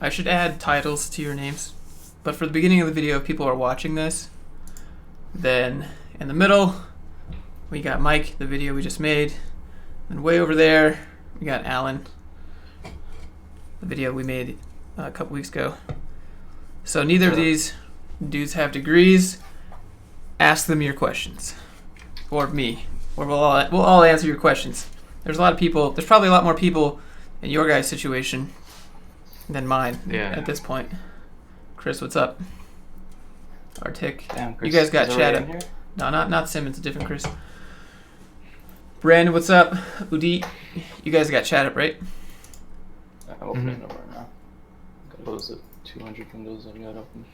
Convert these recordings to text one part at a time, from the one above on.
I should add titles to your names. But for the beginning of the video, if people are watching this, then in the middle, we got Mike, the video we just made. And way over there, we got Alan, the video we made a couple weeks ago. So neither of these dudes have degrees. Ask them your questions. Or me. Or we'll all answer your questions. There's a lot of people, there's probably a lot more people in your guys' situation than mine at this point. Chris, what's up? Arctic. Damn, Chris, you guys got chat up. No, not Simmons, a different Chris. Brandon, what's up? Udit, you guys got chat up, right? I'm opening it right now. Got those 200 windows I got open.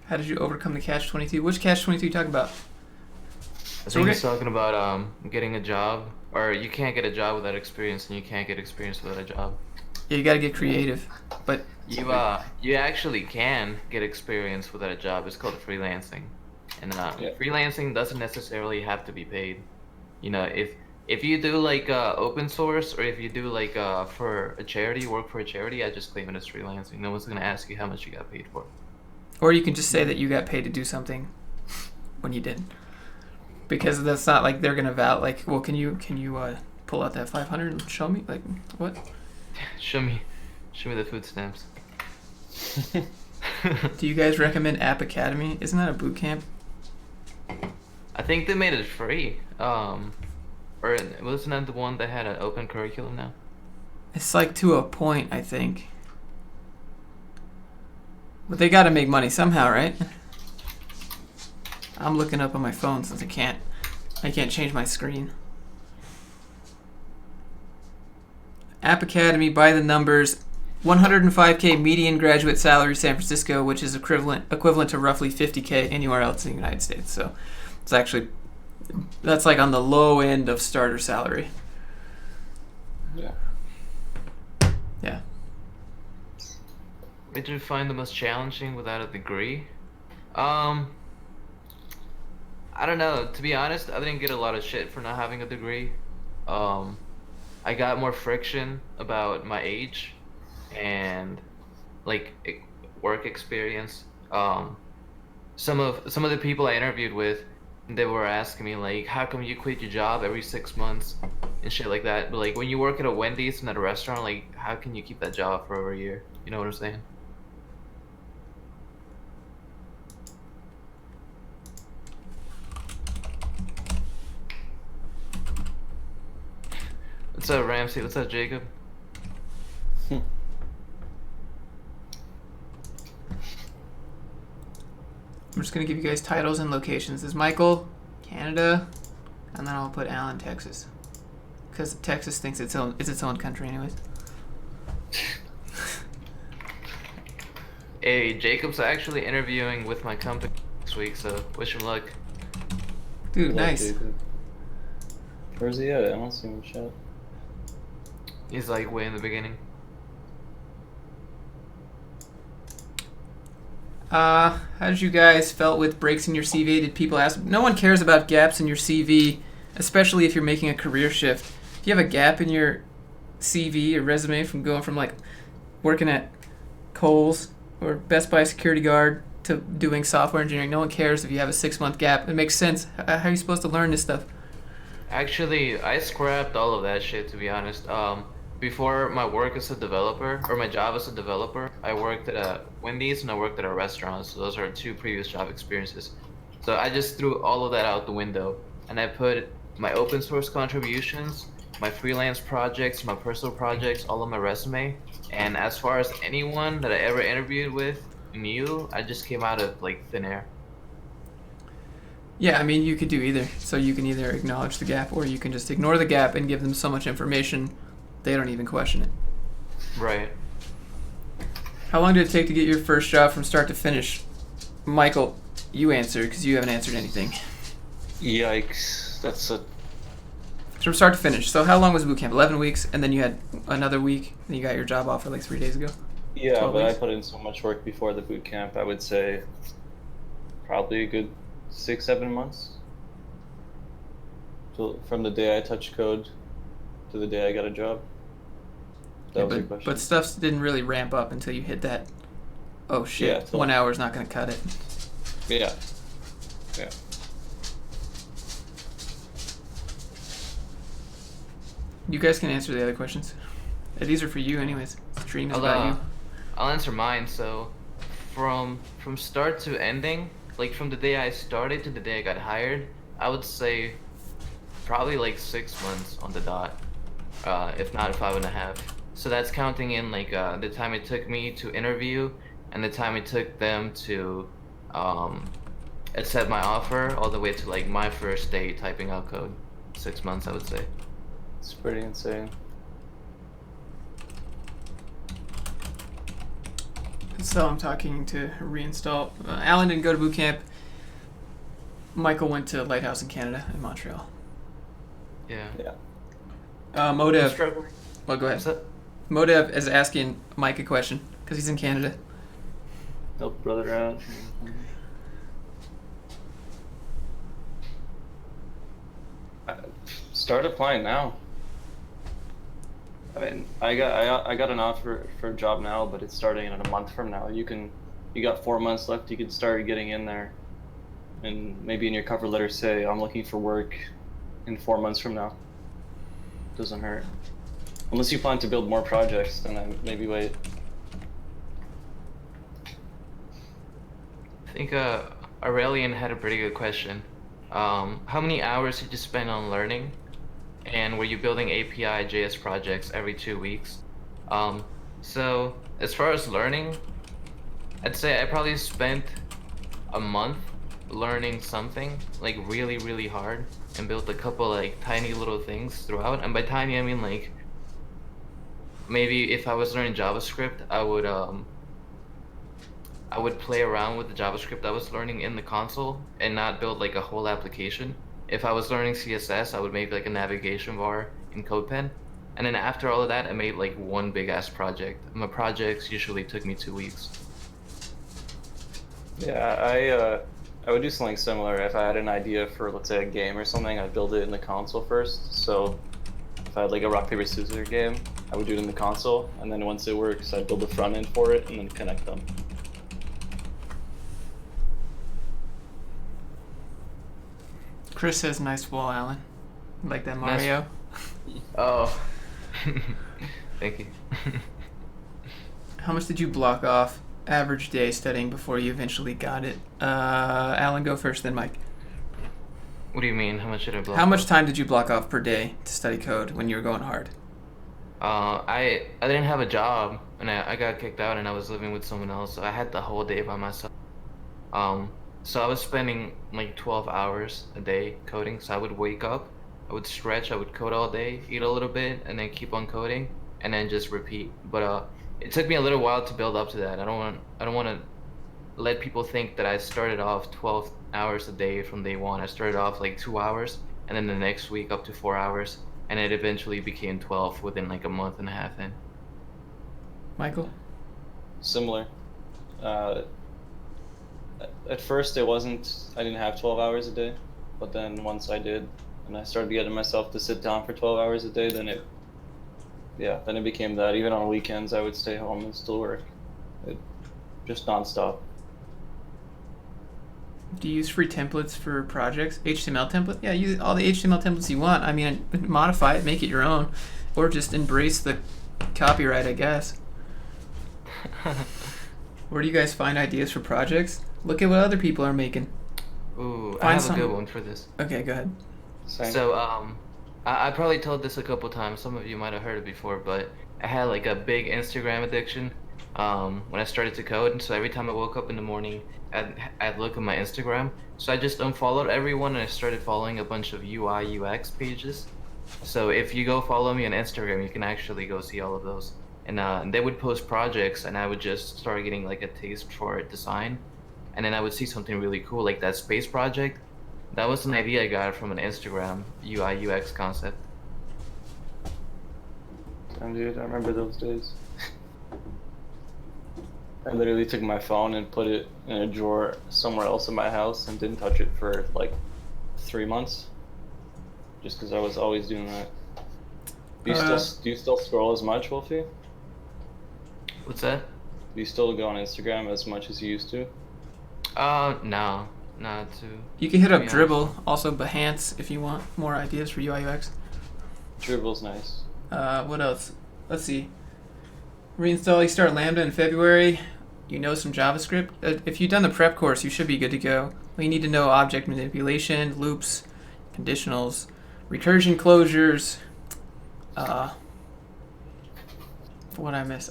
How did you overcome the catch-22? Which catch-22 you talking about? I think he's talking about getting a job, or you can't get a job without experience, and you can't get experience without a job. Yeah, you gotta get creative, but you actually can get experience without a job. It's called freelancing, and freelancing doesn't necessarily have to be paid. You know, if you do like open source, or if you do like for a charity, work for a charity, I just claim it as freelancing. No one's gonna ask you how much you got paid for. Or you can just say that you got paid to do something when you didn't, because that's not like they're gonna like, well, can you pull out that 500 and show me, like, what? Show me the food stamps. Do you guys recommend App Academy? Isn't that a boot camp? I think they made it free. Or wasn't that the one that had an open curriculum now? It's like to a point, I think. But they gotta make money somehow, right? I'm looking up on my phone since I can't change my screen. App Academy, by the numbers, 105K median graduate salary San Francisco, which is equivalent to roughly 50K anywhere else in the United States. So it's actually, that's like on the low end of starter salary. Yeah. Yeah. What did you find the most challenging without a degree? I don't know. To be honest, I didn't get a lot of shit for not having a degree. I got more friction about my age and like work experience. Some of the people I interviewed with, they were asking me like, how come you quit your job every 6 months and shit like that? But like when you work at a Wendy's and at a restaurant, like how can you keep that job for over a year? You know what I'm saying? What's up, Ramsey? What's up, Jacob? I'm just gonna give you guys titles and locations. This is Michael, Canada, and then I'll put Alan, Texas, because Texas thinks it's its own country, anyways. Hey, Jacob's actually interviewing with my company this week, so wish him luck. Dude, nice. Jacob. Where's he at? I don't see him in chat. He's like way in the beginning. How did you guys felt with breaks in your CV? Did people ask? No one cares about gaps in your CV, especially if you're making a career shift. If you have a gap in your CV or resume from going from like working at Kohl's or Best Buy security guard to doing software engineering, no one cares if you have a 6-month gap. It makes sense. How are you supposed to learn this stuff? Actually, I scrapped all of that shit, to be honest. Before my work as a developer, or my job as a developer, I worked at a Wendy's and I worked at a restaurant. So those are 2 previous job experiences. So I just threw all of that out the window, and I put my open source contributions, my freelance projects, my personal projects, all on my resume. And as far as anyone that I ever interviewed with knew, I just came out of like thin air. Yeah, I mean, you could do either. So you can either acknowledge the gap, or you can just ignore the gap and give them so much information they don't even question it. Right. How long did it take to get your first job from start to finish? Michael, you answer, because you haven't answered anything. Yikes. That's a... From start to finish. So how long was boot camp? 11 weeks, and then you had another week, and you got your job offer like 3 days ago? Yeah, but weeks? I put in so much work before the boot camp. I would say probably a good 6-7 months. So from the day I touched code to the day I got a job. That was your question. But stuff didn't really ramp up until you hit that. Oh shit! Yeah, 1 hour is not gonna cut it. Yeah. Yeah. You guys can answer the other questions. These are for you, anyways. The stream is about you. I'll answer mine. So, from start to ending, like from the day I started to the day I got hired, I would say probably like 6 months on the dot, if not 5.5. So that's counting in like the time it took me to interview and the time it took them to accept my offer, all the way to like my first day typing out code. 6 months, I would say. It's pretty insane. So I'm talking to reinstall. Alan didn't go to Bootcamp. Michael went to Lighthouse in Canada, in Montreal. Yeah. Yeah. Modev. Struggling. Well, go ahead. What's that? Modev is asking Mike a question because he's in Canada. Help brother out. Start applying now. I mean, I got an offer for a job now, but it's starting in a month from now. You got 4 months left. You can start getting in there, and maybe in your cover letter say, "I'm looking for work in 4 months from now." Doesn't hurt. Unless you plan to build more projects, then maybe wait. I think Aurelian had a pretty good question. How many hours did you spend on learning? And were you building API JS projects every 2 weeks? So as far as learning, I'd say I probably spent a month learning something like really, really hard and built a couple like tiny little things throughout. And by tiny, I mean like maybe if I was learning JavaScript, I would play around with the JavaScript I was learning in the console and not build like a whole application. If I was learning CSS, I would make like a navigation bar in CodePen. And then after all of that, I made like one big ass project. My projects usually took me 2 weeks. Yeah, I would do something similar. If I had an idea for, let's say, a game or something, I'd build it in the console first. So if I had like a rock paper scissors game, I would do it in the console, and then once it works, I'd build the front end for it and then connect them. Chris says, "Nice wall, Alan." Like that Mario. Oh, thank you. How much did you block off average day studying before you eventually got it? Alan, go first, then Mike. What do you mean? How much did I block? How much time did you block off per day to study code when you were going hard? I didn't have a job, and I got kicked out, and I was living with someone else, so I had the whole day by myself. So I was spending like 12 hours a day coding. So I would wake up, I would stretch, I would code all day, eat a little bit, and then keep on coding, and then just repeat. But it took me a little while to build up to that. I don't want to let people think that I started off 12 hours a day from day one. I started off like 2 hours, and then the next week up to 4 hours, and it eventually became 12 within like a month and a half in. Michael? Similar. At first, I didn't have 12 hours a day, but then once I did, and I started getting myself to sit down for 12 hours a day, then it became that. Even on weekends, I would stay home and still work. Just nonstop. Do you use free templates for projects? HTML template? Yeah, use all the HTML templates you want. I mean, modify it, make it your own, or just embrace the copyright, I guess. Where do you guys find ideas for projects? Look at what other people are making. Ooh, Find I have a good one for this. Okay, go ahead. Same. So, I probably told this a couple times. Some of you might have heard it before, but I had like a big Instagram addiction when I started to code. And so every time I woke up in the morning, I'd look at my Instagram. So I just unfollowed everyone and I started following a bunch of UI UX pages. So if you go follow me on Instagram, you can actually go see all of those. And they would post projects, and I would just start getting like a taste for design. And then I would see something really cool, like that space project. That was an idea I got from an Instagram UI UX concept. Damn, dude, I remember those days. I literally took my phone and put it in a drawer somewhere else in my house and didn't touch it for like 3 months. Just because I was always doing that. Do you still scroll as much, Wolfie? What's that? Do you still go on Instagram as much as you used to? No, not too. You can hit to up be Dribble, also Behance, if you want more ideas for UI UX. Dribble's nice. What else? Let's see. Reinstall, you start Lambda in February. You know some JavaScript. If you've done the prep course, you should be good to go. You need to know object manipulation, loops, conditionals, recursion closures. What I miss?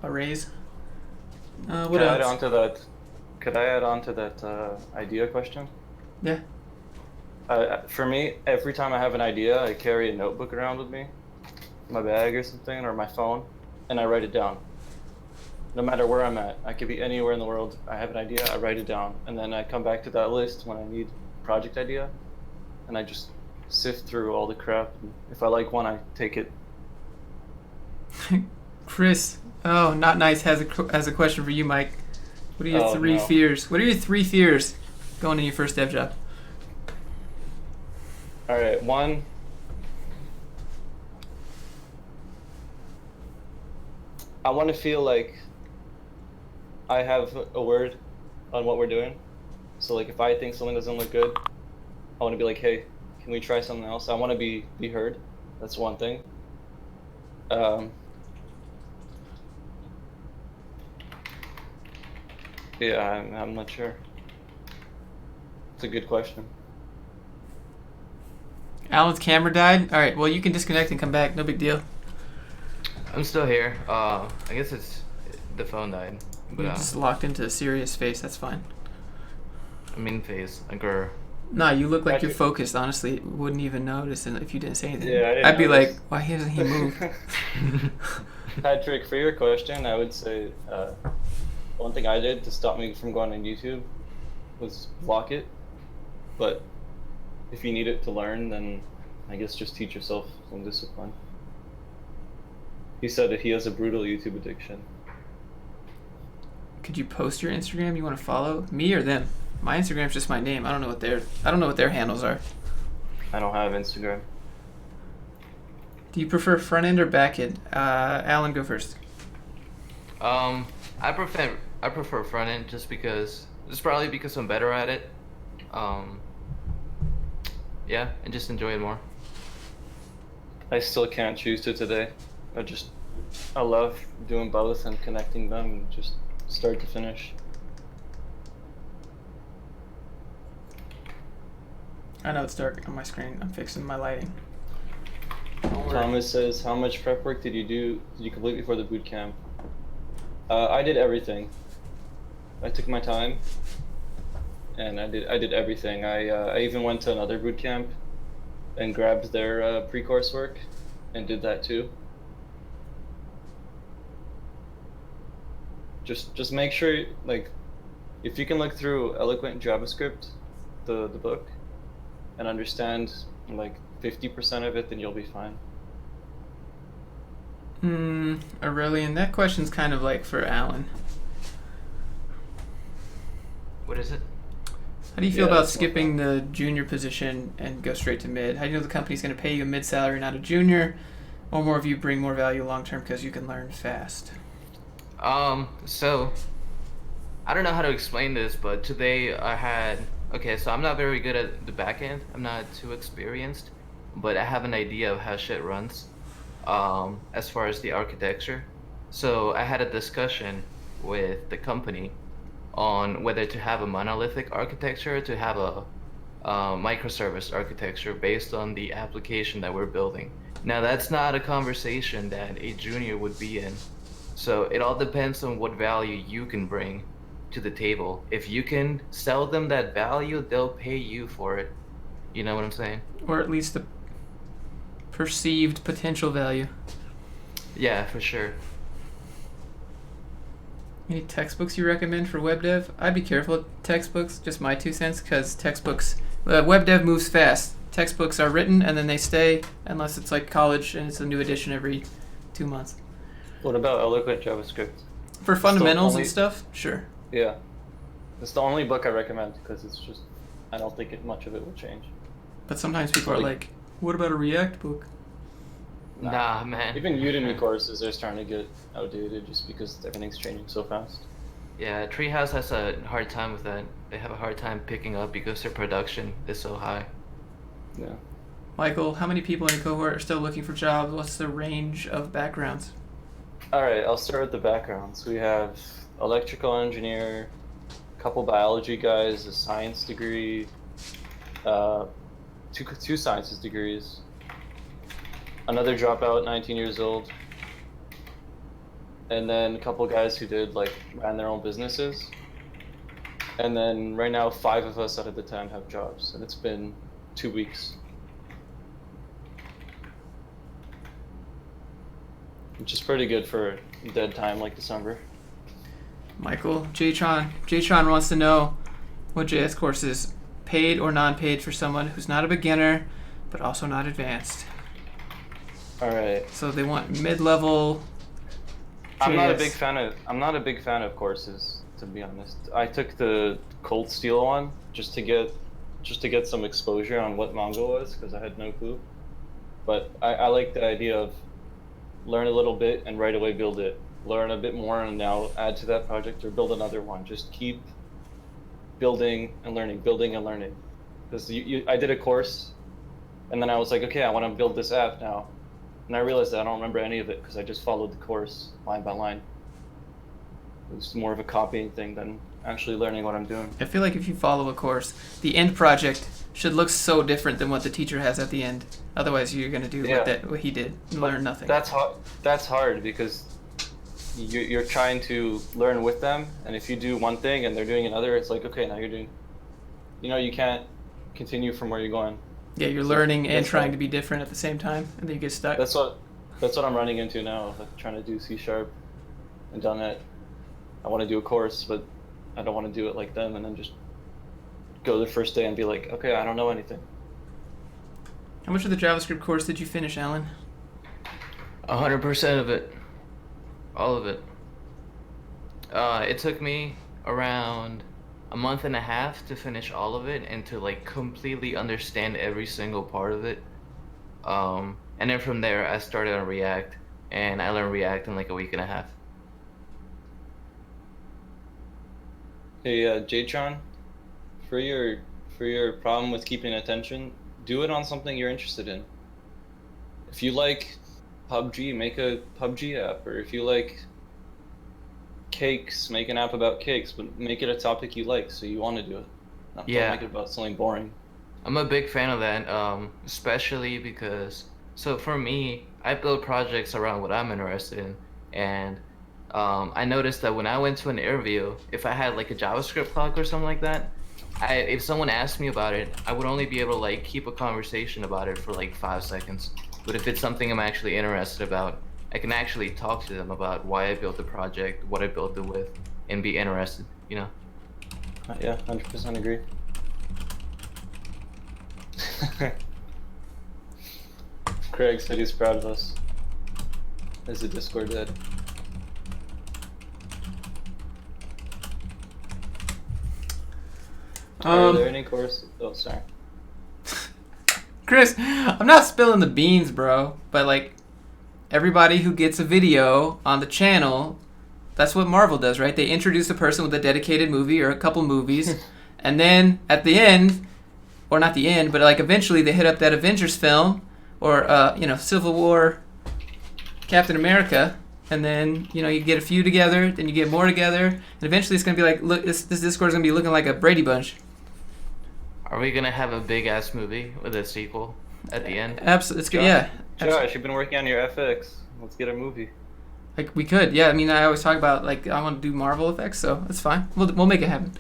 Arrays. What Could I add else? on to that? Could I add on to that idea question? Yeah. For me, every time I have an idea, I carry a notebook around with me, my bag or something, or my phone, and I write it down. No matter where I'm at, I could be anywhere in the world. I have an idea, I write it down, and then I come back to that list when I need a project idea, and I just sift through all the crap. And if I like one, I take it. Chris, not nice, has a question for you, Mike. What are your three no. fears? What are your three fears going into your first dev job? All right, one. I want to feel like I have a word on what we're doing. So like if I think something doesn't look good, I want to be like, hey, can we try something else? I want to be heard. That's one thing. Yeah, I'm not sure. It's a good question. Alan's camera died. All right, well you can disconnect and come back. No big deal. I'm still here. I guess it's the phone died. But You just locked into a serious face. That's fine. I'm in phase. Like, or Nah, you look like you're Patrick- focused. Honestly, wouldn't even notice if you didn't say anything. Yeah, I didn't I'd be notice. like, why hasn't he moved? Patrick, for your question, I would say one thing I did to stop me from going on YouTube was block it. But if you need it to learn, then I guess just teach yourself some discipline. He said that he has a brutal YouTube addiction. Could you post your Instagram you want to follow? Me or them? My Instagram's just my name. I don't know what their handles are. I don't have Instagram. Do you prefer front end or back end? Alan, go first. I prefer front end just because it's probably because I'm better at it. Yeah, and just enjoy it more. I still can't choose to today. I love doing both and connecting them just start to finish. I know it's dark on my screen. I'm fixing my lighting. Don't worry. Thomas says, how much prep work did you complete before the boot camp? I did everything. I took my time, and I did everything. I even went to another boot camp and grabbed their pre-course work and did that too. Just make sure, like, if you can look through Eloquent JavaScript, the book, and understand like 50% of it, then you'll be fine. Aurelian, that question's kind of like for Alan. What is it? How do you feel Yeah, about that's more skipping the junior position and go straight to mid? How do you know the company's going to pay you a mid salary, not a junior? Or more of you bring more value long term because you can learn fast? So I don't know how to explain this, but today so I'm not very good at the back end. I'm not too experienced, but I have an idea of how shit runs, as far as the architecture. So I had a discussion with the company on whether to have a monolithic architecture or to have a microservice architecture based on the application that we're building. Now that's not a conversation that a junior would be in. So it all depends on what value you can bring to the table. If you can sell them that value, they'll pay you for it. You know what I'm saying? Or at least the perceived potential value. Yeah, for sure. Any textbooks you recommend for web dev? I'd be careful with textbooks, just my 2 cents, because web dev moves fast. Textbooks are written and then they stay, unless it's like college and it's a new edition every 2 months. What about Eloquent JavaScript? For fundamentals only- and stuff, sure. Yeah, it's the only book I recommend because it's just, I don't think much of it will change. But sometimes people are like, what about a React book? Nah, man. Even Udemy courses are starting to get outdated just because everything's changing so fast. Yeah, Treehouse has a hard time with that. They have a hard time picking up because their production is so high. Yeah. Michael, how many people in your cohort are still looking for jobs? What's the range of backgrounds? All right, I'll start with the backgrounds. We have electrical engineer, a couple biology guys, a science degree, two sciences degrees, another dropout, 19 years old, and then a couple guys who ran their own businesses. And then right now, 5 of us out of the 10 have jobs, and it's been 2 weeks. Which is pretty good for dead time like December. Michael, Jtron wants to know what JS course is paid or non-paid for someone who's not a beginner, but also not advanced. All right. So they want mid-level. I'm not a big fan of courses, to be honest. I took the Cold Steel one just to get some exposure on what Mongo was, because I had no clue. But I like the idea of learn a little bit and right away build it. Learn a bit more and now add to that project or build another one. Just keep building and learning. Because I did a course, and then I was like, okay, I want to build this app now. And I realized that I don't remember any of it because I just followed the course line by line. It was more of a copying thing than actually learning what I'm doing. I feel like if you follow a course, the end project should look so different than what the teacher has at the end. Otherwise, you're going to do what he did and learn nothing. That's hard because you're trying to learn with them, and if you do one thing and they're doing another, it's like, okay, now you're doing, you can't continue from where you're going. Yeah, you're learning and trying to be different at the same time, and then you get stuck. That's what I'm running into now, like trying to do C# and .NET. I want to do a course, but I don't want to do it like them, and then just go the first day and be like, okay, I don't know anything. How much of the JavaScript course did you finish, Alan? 100% of it. All of it. It took me around a month and a half to finish all of it and to completely understand every single part of it. And then from there, I started on React, and I learned React in a week and a half. Hey, Jtron, for your problem with keeping attention, do it on something you're interested in. If you like PUBG, make a PUBG app, or if you like cakes, make an app about cakes, but make it a topic you like, so you want to do it. Don't make it about something boring. I'm a big fan of that, especially because, so for me, I build projects around what I'm interested in, and I noticed that when I went to an interview, if I had a JavaScript talk or something like that, if someone asked me about it, I would only be able to keep a conversation about it for 5 seconds. But if it's something I'm actually interested about, I can actually talk to them about why I built the project, what I built it with, and be interested, Yeah, 100% agree. Craig said he's proud of us. Is the Discord dead? Are there any courses? Oh, sorry. Chris, I'm not spilling the beans, bro, but everybody who gets a video on the channel, that's what Marvel does, right? They introduce a person with a dedicated movie or a couple movies, and then at the end, or not the end, but eventually they hit up that Avengers film or Civil War, Captain America, and then you get a few together, then you get more together, and eventually it's gonna be look, this Discord's gonna be looking like a Brady Bunch. Are we gonna have a big ass movie with a sequel at the end? Absolutely, it's good. Yeah. Josh, you've been working on your FX. Let's get a movie. We could, yeah. I mean, I always talk about I want to do Marvel effects, so it's fine. We'll make it happen.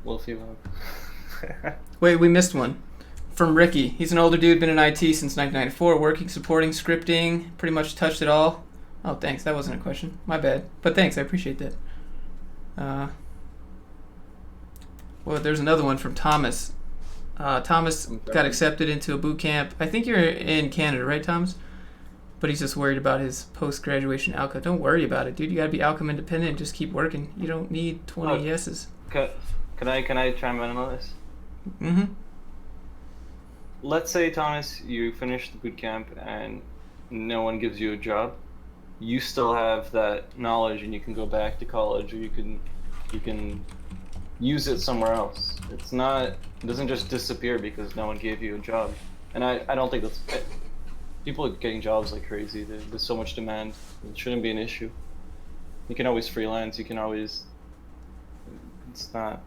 Wolfie Web. Wait, we missed one from Ricky. He's an older dude, been in IT since 1994, working, supporting, scripting, pretty much touched it all. Oh, thanks. That wasn't a question. My bad. But thanks. I appreciate that. Well, there's another one from Thomas. Thomas got accepted into a boot camp. I think you're in Canada, right, Thomas? But he's just worried about his post-graduation outcome. Don't worry about it, dude. You gotta be outcome independent and just keep working. You don't need 20 yeses. Can I chime in on this? Mm-hmm. let's say, Thomas, you finish the boot camp and no one gives you a job. You still have that knowledge, and you can go back to college, or you can use it somewhere else. It's not, it doesn't just disappear because no one gave you a job. And I don't think that's, people are getting jobs like crazy. There's so much demand. It shouldn't be an issue. You can always freelance. You can always, it's not,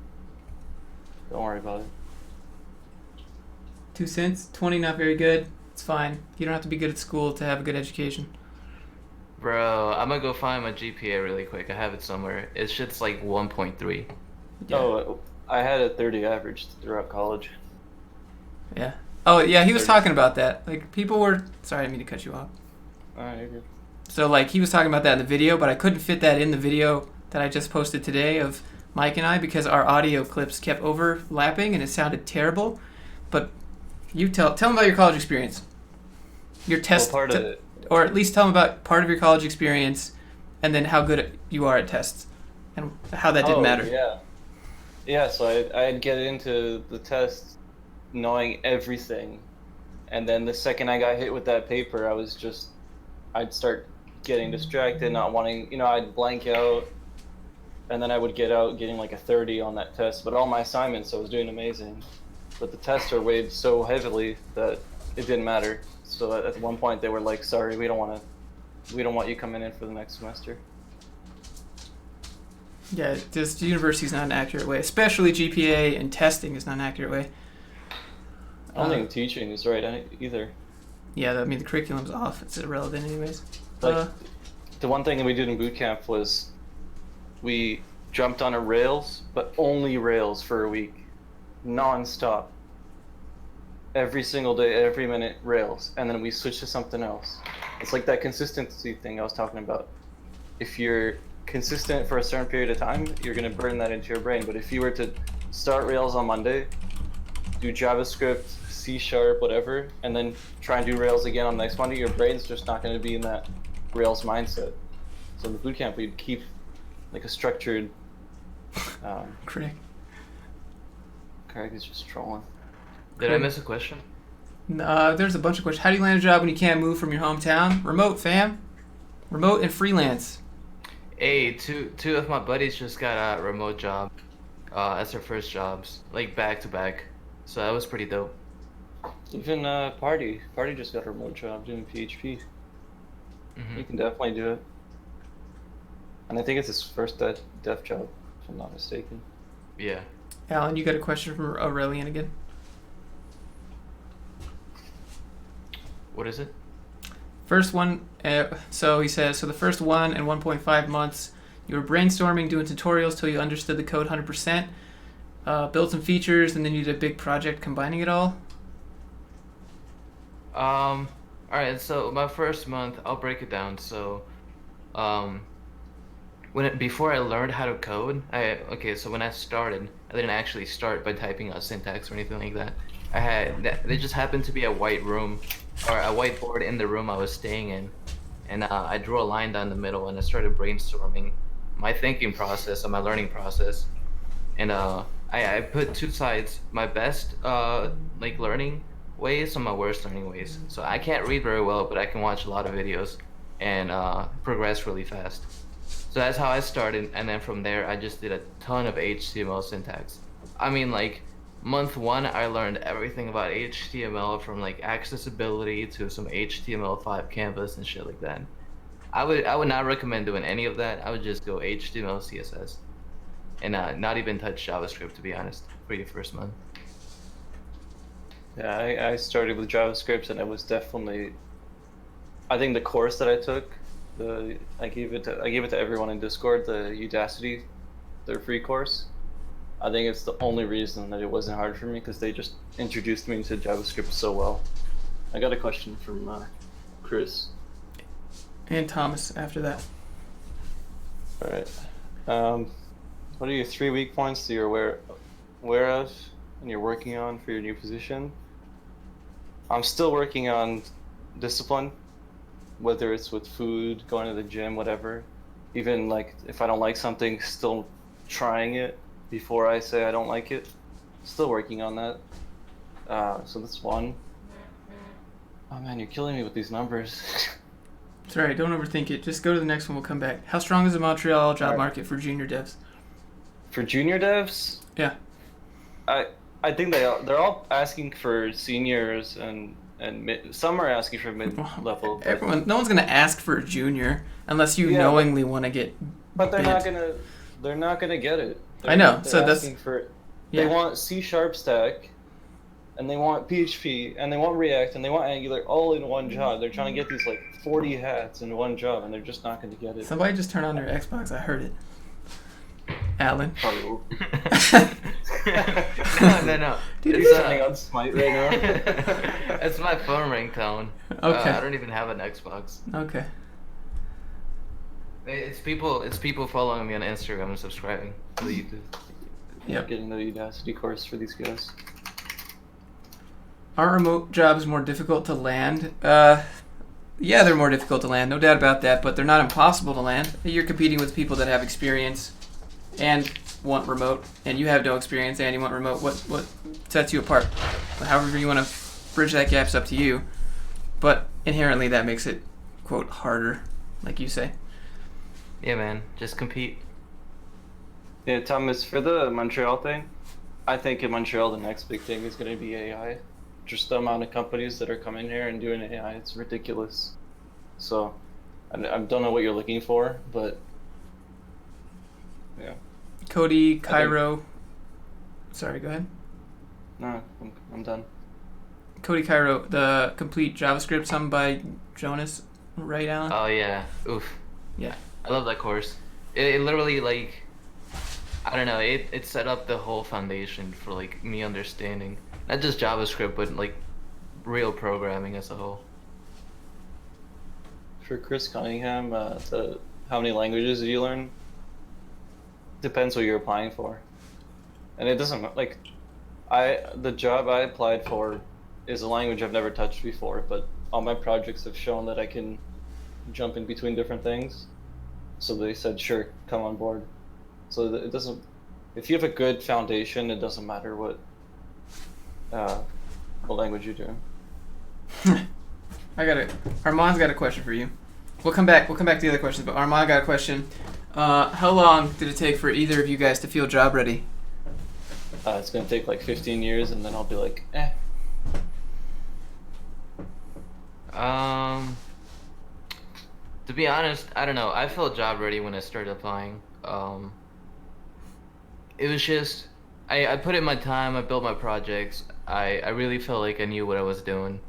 don't worry about it. 2 cents, 20, not very good. It's fine. You don't have to be good at school to have a good education. Bro, I'm gonna go find my GPA really quick. I have it somewhere. It's just like 1.3. Yeah. Oh, I had a 30 average throughout college. Yeah. Oh, yeah, he was 30. talking about that. Like, people were... Sorry, I didn't mean to cut you off. Alright, you're good. So, like, he was talking about that in the video, but I couldn't fit that in the video that I just posted today of Mike and I because our audio clips kept overlapping and it sounded terrible. But you tell them about your college experience. Your test... Well, part of it. Or at least tell them about part of your college experience and then how good you are at tests and how that didn't matter. Yeah, so I'd get into the test knowing everything, and then the second I got hit with that paper, I'd start getting distracted, not wanting, I'd blank out, and then I would get out getting like a 30 on that test, but all my assignments I was doing amazing. But the tests are weighed so heavily that it didn't matter. So at one point they were like, sorry, we don't want you coming in for the next semester. Yeah, just university is not an accurate way, especially GPA and testing is not an accurate way. I don't think teaching is right either. Yeah, I mean the curriculum's off. It's irrelevant anyways. Like, the one thing that we did in boot camp was we jumped on a Rails, but only Rails for a week, non-stop. Every single day, every minute, Rails, and then we switched to something else. It's like that consistency thing I was talking about. If you're consistent for a certain period of time, you're going to burn that into your brain. But if you were to start Rails on Monday, do JavaScript, C#, whatever, and then try and do Rails again on next Monday, your brain's just not going to be in that Rails mindset. So in the bootcamp, we'd keep like a structured... Craig is just trolling. Did I miss a question? There's a bunch of questions. How do you land a job when you can't move from your hometown? Remote, fam. Remote and freelance. Hey, two of my buddies just got a remote job as their first jobs, like back to back. So that was pretty dope. Even Party just got a remote job doing PHP. Mm-hmm. You can definitely do it. And I think it's his first dev job, if I'm not mistaken. Yeah. Alan, you got a question from Aurelian again? What is it? First one, so he says, so the first 1 and 1.5 months, you were brainstorming, doing tutorials till you understood the code 100%, built some features, and then you did a big project combining it all? Alright, so my first month, I'll break it down. So, before I learned how to code, so when I started, I didn't actually start by typing out syntax or anything like that. There just happened to be a white room, or a whiteboard in the room I was staying in, and I drew a line down the middle, and I started brainstorming my thinking process and my learning process, and I put two sides, my best learning ways and my worst learning ways. So I can't read very well, but I can watch a lot of videos and progress really fast. So that's how I started, and then from there I just did a ton of HTML syntax. I mean, like, month 1 I learned everything about HTML, from like accessibility to some HTML5 canvas and shit like that. I would not recommend doing any of that. I would just go HTML, CSS, and not even touch JavaScript, to be honest, for your first month. Yeah, I started with JavaScript, and it was definitely, I think the course that I took, I gave it to everyone in Discord, the Udacity, their free course. I think it's the only reason that it wasn't hard for me, because they just introduced me into JavaScript so well. I got a question from Chris. And Thomas after that. All right. What are your 3 weak points that you're aware of and you're working on for your new position? I'm still working on discipline, whether it's with food, going to the gym, whatever. Even like if I don't like something, still trying it before I say I don't like it. Still working on that. So that's one. Oh man, you're killing me with these numbers. It's alright, don't overthink it. Just go to the next one, we'll come back. How strong is the Montreal job Alright. market for junior devs? For junior devs, Yeah. I think they're all asking for seniors and some are asking for mid level. No one's gonna ask for a junior unless you Yeah, knowingly want to get. But they're bent. not gonna get it. I know. They're So that's asking for. yeah. They want C# stack, and they want PHP, and they want React, and they want Angular all in one job. They're trying to get these like 40 hats in one job, and they're just not going to get it. Somebody just turn on their Xbox. I heard it. Alan. Probably will. No. Dude, He's sitting on Smite right now. It's my phone ringtone. Okay. I don't even have an Xbox. Okay. It's people following me on Instagram and subscribing to the YouTube. Yep. Getting the Udacity course for these guys. Are remote jobs more difficult to land? Yeah, they're more difficult to land, no doubt about that, but they're not impossible to land. You're competing with people that have experience and want remote, and you have no experience and you want remote. What sets you apart? However you want to bridge that gap's up to you, but inherently that makes it, quote, harder, like you say. Yeah, man, just compete. Yeah, Thomas, for the Montreal thing, I think in Montreal the next big thing is going to be AI. Just the amount of companies that are coming here and doing AI, it's ridiculous. So, I don't know what you're looking for, but yeah. Cody, Cairo. Sorry, go ahead. No, I'm done. Cody Cairo, the complete JavaScript, something by Jonas, right, Alan? Oh yeah, oof. Yeah. I love that course. It literally like, I don't know. It set up the whole foundation for like me understanding not just JavaScript but like real programming as a whole. For Chris Cunningham, how many languages did you learn? Depends what you're applying for, and it doesn't like, the job I applied for is a language I've never touched before, but all my projects have shown that I can jump in between different things. So they said, sure, come on board. So it doesn't, if you have a good foundation, it doesn't matter what language you're doing. Armand's got a question for you. We'll come back to the other questions, but Armand got a question. How long did it take for either of you guys to feel job ready? It's gonna take like 15 years, and then I'll be like, eh. To be honest, I don't know. I felt job ready when I started applying. It was just, I put in my time, I built my projects. I really felt like I knew what I was doing.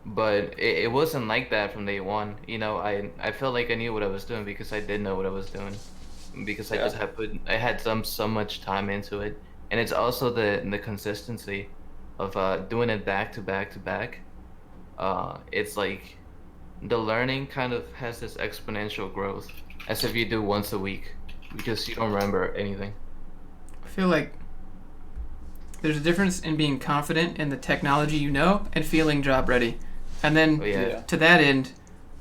But it wasn't like that from day one. You know, I felt like I knew what I was doing because I did know what I was doing. Because I just had so much time into it. And it's also the consistency of doing it back to back to back. It's like the learning kind of has this exponential growth as if you do once a week because you don't remember anything. I feel like there's a difference in being confident in the technology you know and feeling job ready. And then to that end,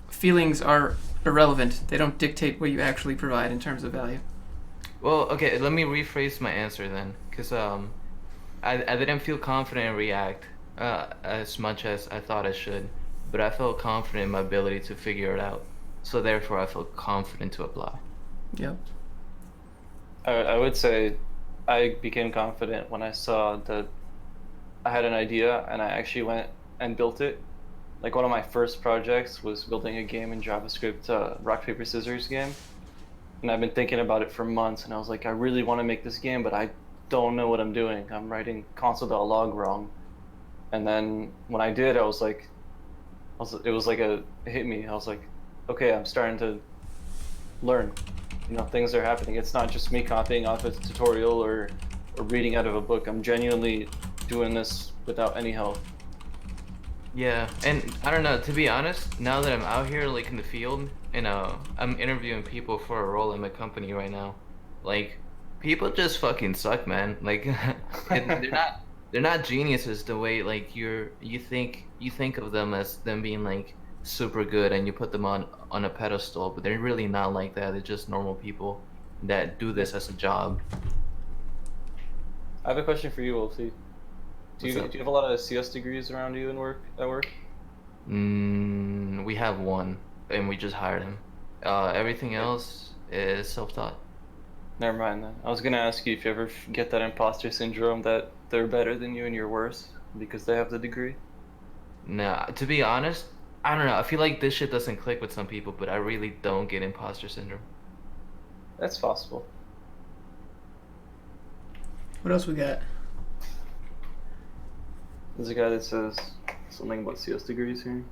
feelings are irrelevant. They don't dictate what you actually provide in terms of value. Well, okay, let me rephrase my answer then, because I didn't feel confident in React as much as I thought I should, but I felt confident in my ability to figure it out. So therefore, I felt confident to apply. Yep. I would say I became confident when I saw that I had an idea and I actually went and built it. Like one of my first projects was building a game in JavaScript, rock, paper, scissors game. And I've been thinking about it for months, and I was like, I really want to make this game, but I don't know what I'm doing. I'm writing console.log wrong. And then when I did, it was like it hit me. I was like, okay, I'm starting to learn. You know, things are happening. It's not just me copying off a tutorial or reading out of a book. I'm genuinely doing this without any help. Yeah, and I don't know, to be honest, now that I'm out here like in the field and I'm interviewing people for a role in my company right now, like people just fucking suck, man. Like they're not geniuses the way like you think of them as them being like super good and you put them on a pedestal, but they're really not like that. They're just normal people that do this as a job. I have a question for you, Wolfie. Do you have a lot of CS degrees around you at work? We have one, and we just hired him. Everything else is self-taught. Never mind then. I was gonna ask you if you ever get that imposter syndrome that they're better than you and you're worse because they have the degree. Nah, to be honest, I don't know. I feel like this shit doesn't click with some people, but I really don't get imposter syndrome. That's possible. What else we got? There's a guy that says something about CS degrees here.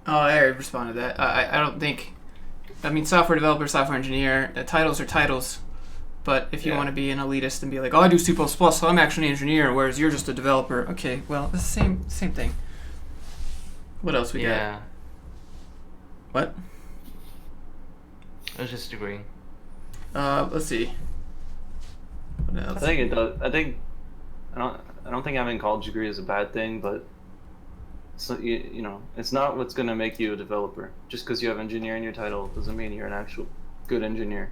Oh, I already responded to that. I don't think... I mean, software developer, software engineer, titles are titles. But if you want to be an elitist and be like, oh, I do C++, so I'm actually an engineer, whereas you're just a developer. Okay, well, it's the same thing. What else we got? What? I was just agreeing. Let's see. What else? I think it does. I don't think having a college degree is a bad thing, but so you know, it's not what's gonna make you a developer. Just because you have engineer in your title doesn't mean you're an actual good engineer.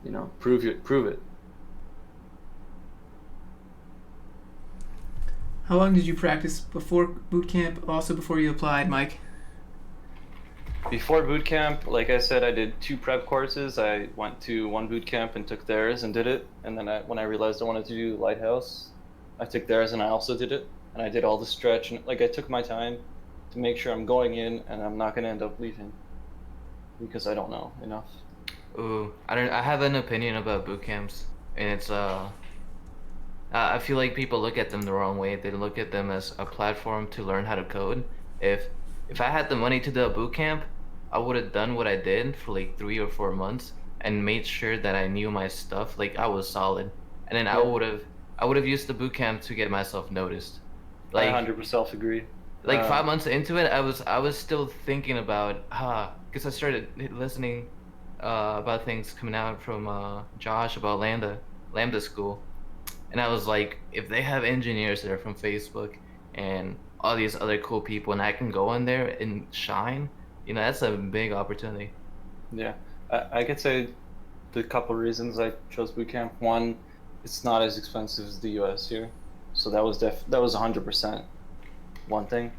You know, prove it. How long did you practice before bootcamp? Also before you applied, Mike? Before bootcamp, like I said, I did 2 prep courses. I went to 1 bootcamp and took theirs and did it. And then when I realized I wanted to do Lighthouse, I took theirs and I also did it. And I did all the stretch. And like I took my time to make sure I'm going in and I'm not going to end up leaving because I don't know enough. Ooh, I have an opinion about boot camps, and it's I feel like people look at them the wrong way. They look at them as a platform to learn how to code. If I had the money to do a boot camp, I would have done what I did for like 3 or 4 months and made sure that I knew my stuff, like I was solid, and then I would have used the boot camp to get myself noticed. Like, I 100% agree. Like 5 months into it, I was still thinking about because I started listening about things coming out from Josh about Lambda School, and I was like, if they have engineers that are from Facebook and all these other cool people, and I can go in there and shine, you know, that's a big opportunity. Yeah, I could say the couple reasons I chose bootcamp. One, it's not as expensive as the U.S. here, so that was 100% one thing.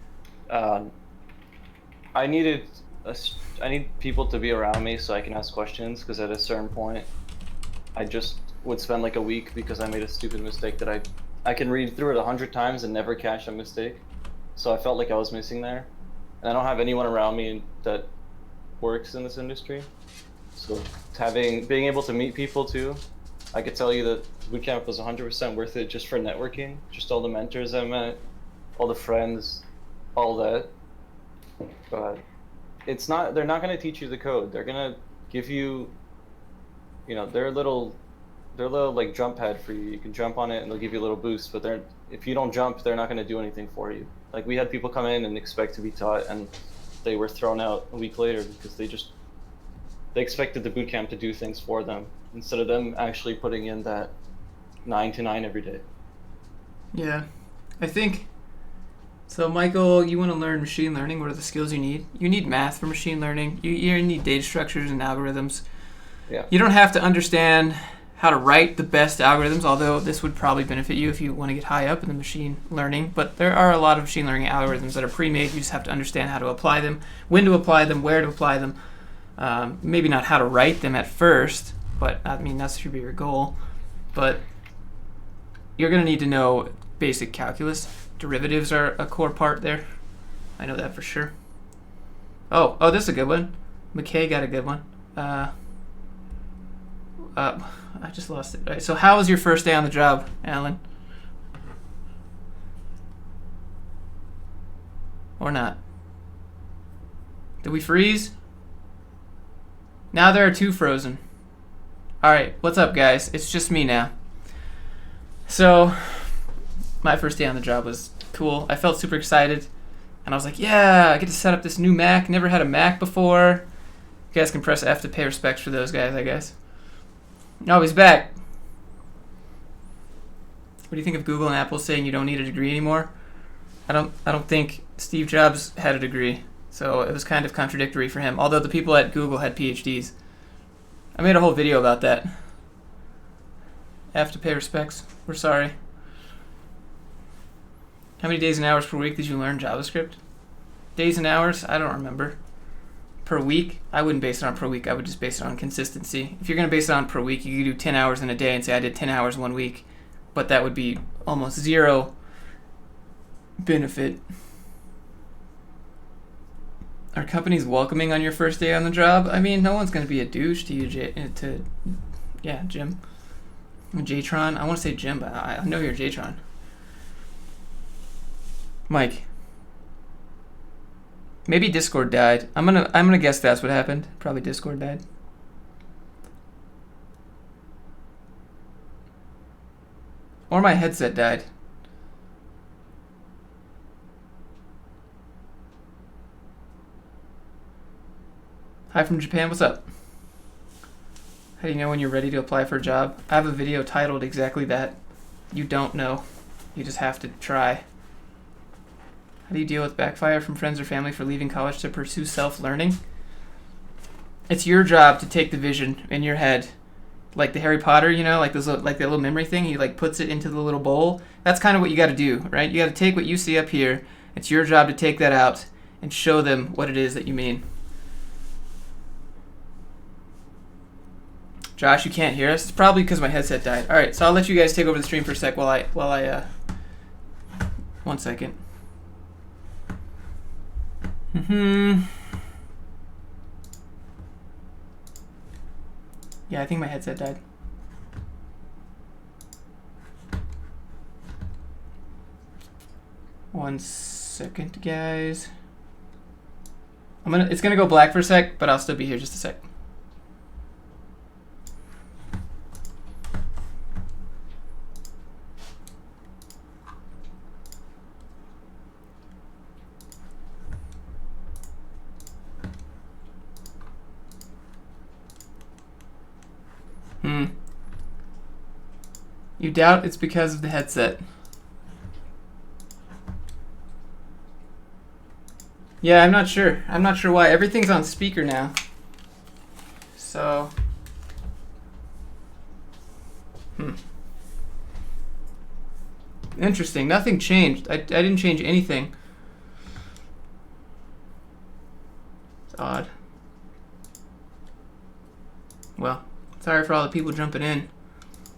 I need people to be around me so I can ask questions, because at a certain point I just would spend like a week because I made a stupid mistake that I can read through it 100 times and never catch a mistake. So I felt like I was missing there, and I don't have anyone around me that works in this industry. So being able to meet people too, I could tell you that bootcamp was 100% worth it just for networking, just all the mentors I met, all the friends, all that. But they're not going to teach you the code. They're going to give you, you know, their little like jump pad for you. You can jump on it and they'll give you a little boost, but if you don't jump, they're not going to do anything for you. Like, we had people come in and expect to be taught, and they were thrown out a week later because they expected the bootcamp to do things for them instead of them actually putting in that 9 to 9 every day. Yeah, I think so. Michael, you want to learn machine learning? What are the skills you need? You need math for machine learning. You need data structures and algorithms. Yeah. You don't have to understand how to write the best algorithms, although this would probably benefit you if you want to get high up in the machine learning. But there are a lot of machine learning algorithms that are pre-made. You just have to understand how to apply them, when to apply them, where to apply them. Maybe not how to write them at first, but I mean, that should be your goal. But you're going to need to know basic calculus. Derivatives are a core part there. I know that for sure. Oh, this is a good one. McKay got a good one. I just lost it. All right, so how was your first day on the job, Alan? Or not? Did we freeze? Now there are 2 frozen. Alright, what's up, guys? It's just me now. So, my first day on the job was cool. I felt super excited. And I was like, yeah, I get to set up this new Mac. Never had a Mac before. You guys can press F to pay respects for those guys, I guess. Oh, he's back. What do you think of Google and Apple saying you don't need a degree anymore? I don't think Steve Jobs had a degree, so it was kind of contradictory for him. Although the people at Google had PhDs. I made a whole video about that. F to pay respects. We're sorry. How many days and hours per week did you learn JavaScript? Days and hours? I don't remember. Per week? I wouldn't base it on per week. I would just base it on consistency. If you're going to base it on per week, you could do 10 hours in a day and say I did 10 hours 1 week. But that would be almost zero benefit. Are companies welcoming on your first day on the job? I mean, no one's going to be a douche to you, Jim. Jtron? I want to say Jim, but I know you're Jtron. Mike. Maybe Discord died. I'm gonna guess that's what happened. Probably Discord died. Or my headset died. Hi from Japan, what's up? How do you know when you're ready to apply for a job? I have a video titled exactly that. You don't know. You just have to try. How do you deal with backfire from friends or family for leaving college to pursue self-learning? It's your job to take the vision in your head. Like the Harry Potter, you know, like that little memory thing, he like puts it into the little bowl. That's kind of what you got to do, right? You got to take what you see up here. It's your job to take that out and show them what it is that you mean. Josh, you can't hear us? It's probably because my headset died. All right, so I'll let you guys take over the stream for a sec while I 1 second. Yeah, I think my headset died. One second, guys. It's gonna go black for a sec, but I'll still be here just a sec. You doubt it's because of the headset. Yeah, I'm not sure. I'm not sure why. Everything's on speaker now. So. Interesting. Nothing changed. I didn't change anything. It's odd. Well, sorry for all the people jumping in.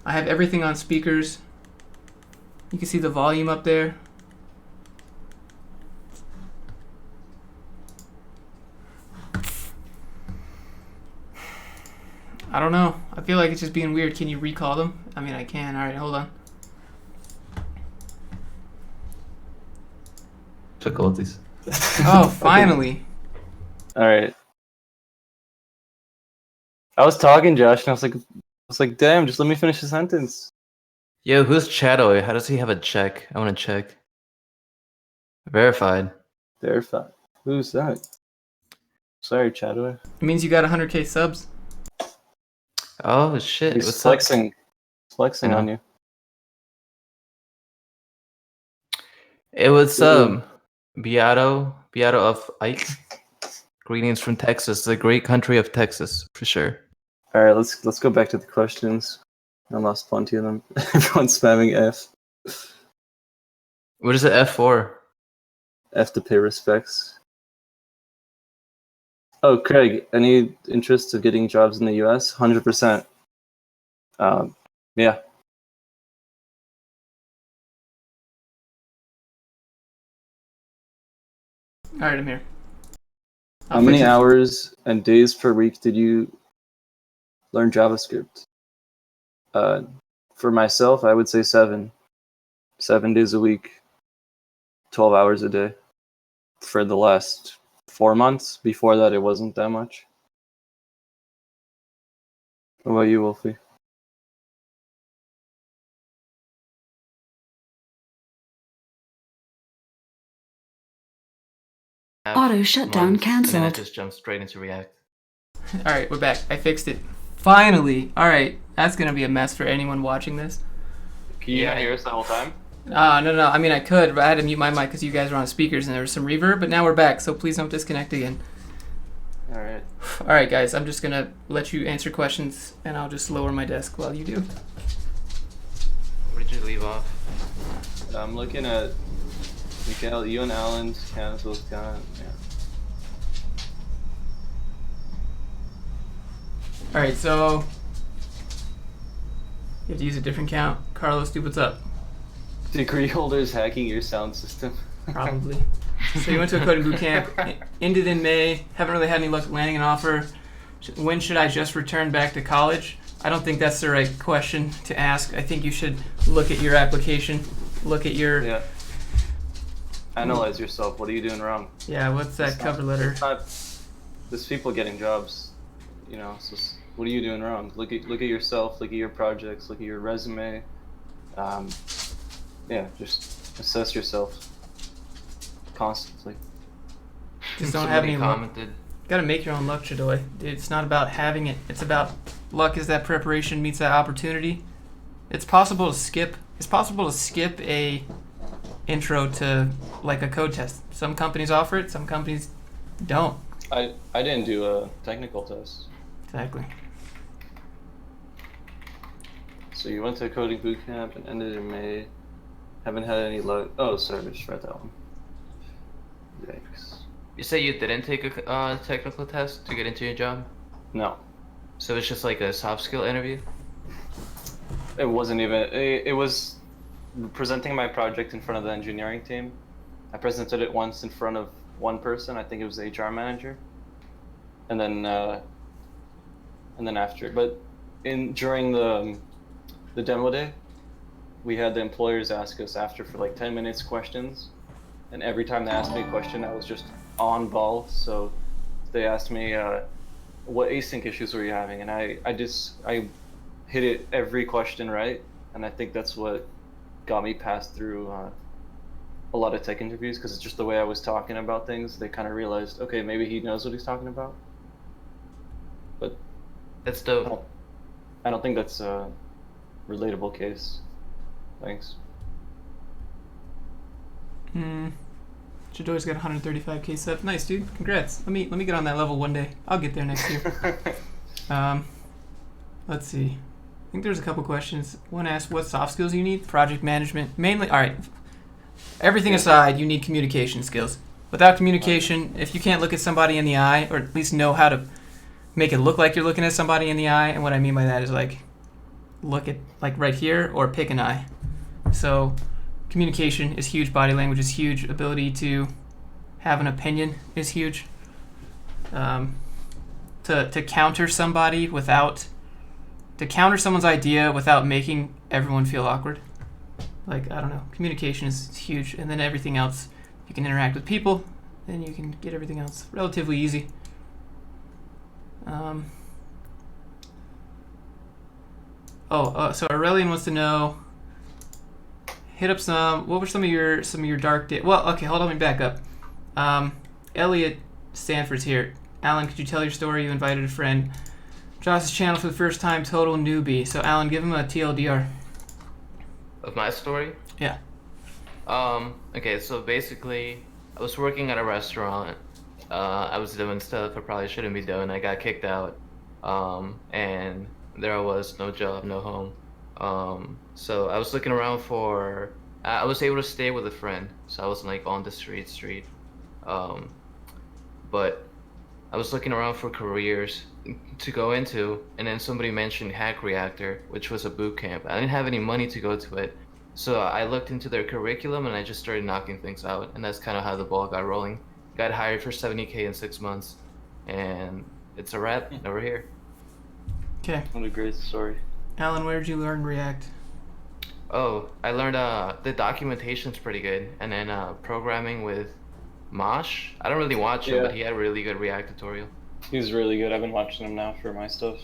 I have everything on speakers. You can see the volume up there. I don't know. I feel like it's just being weird. Can you recall them? I mean, I can. All right, hold on. Difficulties. Oh, finally. All right. I was talking, Josh, and I was like, damn, just let me finish the sentence. Yo, who's Shadow? How does he have a check? I want to check. Verified. Verified. Who's that? Sorry, Chadwick. It means you got 100K subs. Oh shit! He's What's flexing. Flexing Yeah. on you. It was Ooh. Beato of Ike. Greetings from Texas, the great country of Texas, for sure. All right, let's go back to the questions. I lost plenty of them. Everyone's spamming F. What is the F for? F to pay respects. Oh, Craig, any interest of getting jobs in the U.S.? 100%. Yeah. All right, I'm here. How many hours and days per week did you learn JavaScript? For myself, I would say 7. 7 days a week, 12 hours a day. For the last 4 months. Before that, it wasn't that much. What about you, Wolfie? Auto shutdown And then I cancelled. just jumped straight into React. All right, we're back. I fixed it. Finally. All right, that's gonna be a mess for anyone watching this. Can you not hear us the whole time? No. I mean, I could, but I had to mute my mic because you guys were on speakers and there was some reverb. But now we're back, so please don't disconnect again. All right. All right, guys. I'm just gonna let you answer questions, and I'll just lower my desk while you do. Where did you leave off? I'm looking at Mikael, you and Alan can both got, yeah. Alright, so you have to use a different count. Carlos, dude, what's up? Degree holders hacking your sound system. Probably. So you went to a coding bootcamp, ended in May, haven't really had any luck landing an offer. When should I just return back to college? I don't think that's the right question to ask. I think you should look at your application, look at your... Yeah. Analyze yourself. What are you doing wrong? Yeah, what's that cover letter? There's people getting jobs, you know, so what are you doing wrong? Look at yourself, look at your projects, look at your resume. Yeah, just assess yourself constantly. Just don't have any luck. commented. Gotta make your own luck, Chadoy. It's not about having it. It's about luck is that preparation meets that opportunity. It's possible to skip a intro to like a code test. Some companies offer it, some companies don't. I didn't do a technical test. Exactly. So you went to a coding bootcamp and ended in May. Haven't had any luck. Oh, sorry, I just read that one. Yikes. You say you didn't take a technical test to get into your job? No. So it's just like a soft skill interview? It wasn't even. It was presenting my project in front of the engineering team. I presented it once in front of one person. I think it was the HR manager. And then after, but during the demo day, we had the employers ask us after for like 10 minutes questions, and every time they asked me a question, I was just on ball. So they asked me, what async issues were you having? And I hit it every question right, and I think that's what got me passed through a lot of tech interviews, because it's just the way I was talking about things. They kind of realized, okay, maybe he knows what he's talking about. But That's dope. I don't think that's a relatable case. Thanks. Chadoy's got 135k sub. Nice, dude. Congrats. Let me get on that level one day. I'll get there next year. Let's see. I think there's a couple questions. One asked what soft skills you need. Project management. Mainly, all right. Everything aside, you need communication skills. Without communication, if you can't look at somebody in the eye, or at least know how to make it look like you're looking at somebody in the eye, and what I mean by that is like, look at like right here or pick an eye. So communication is huge, body language is huge, ability to have an opinion is huge. To counter somebody to counter someone's idea without making everyone feel awkward. Like, I don't know, communication is huge, and then everything else, you can interact with people, then you can get everything else relatively easy. So Aurelian wants to know, what were some of your dark days? Well, okay, hold on, let me back up. Elliot Stanford's here. Alan, could you tell your story? You invited a friend. Josh's channel for the first time, total newbie. So Alan, give him a TLDR. Of my story? Yeah. Okay, so basically, I was working at a restaurant. I was doing stuff I probably shouldn't be doing. I got kicked out. And there I was, no job, no home. So I was looking around I was able to stay with a friend. So I wasn't like on the street. But I was looking around for careers to go into, and then somebody mentioned Hack Reactor, which was a boot camp. I didn't have any money to go to it, so I looked into their curriculum and I just started knocking things out, and that's kind of how the ball got rolling. Got hired for 70K in 6 months, and it's a wrap. Now we're here. Okay. What a great story. Alan, where did you learn React? Oh, I learned the documentation's pretty good, and then programming with Mosh. I don't really watch him, but he had a really good React tutorial. He's really good. I've been watching him now for my stuff.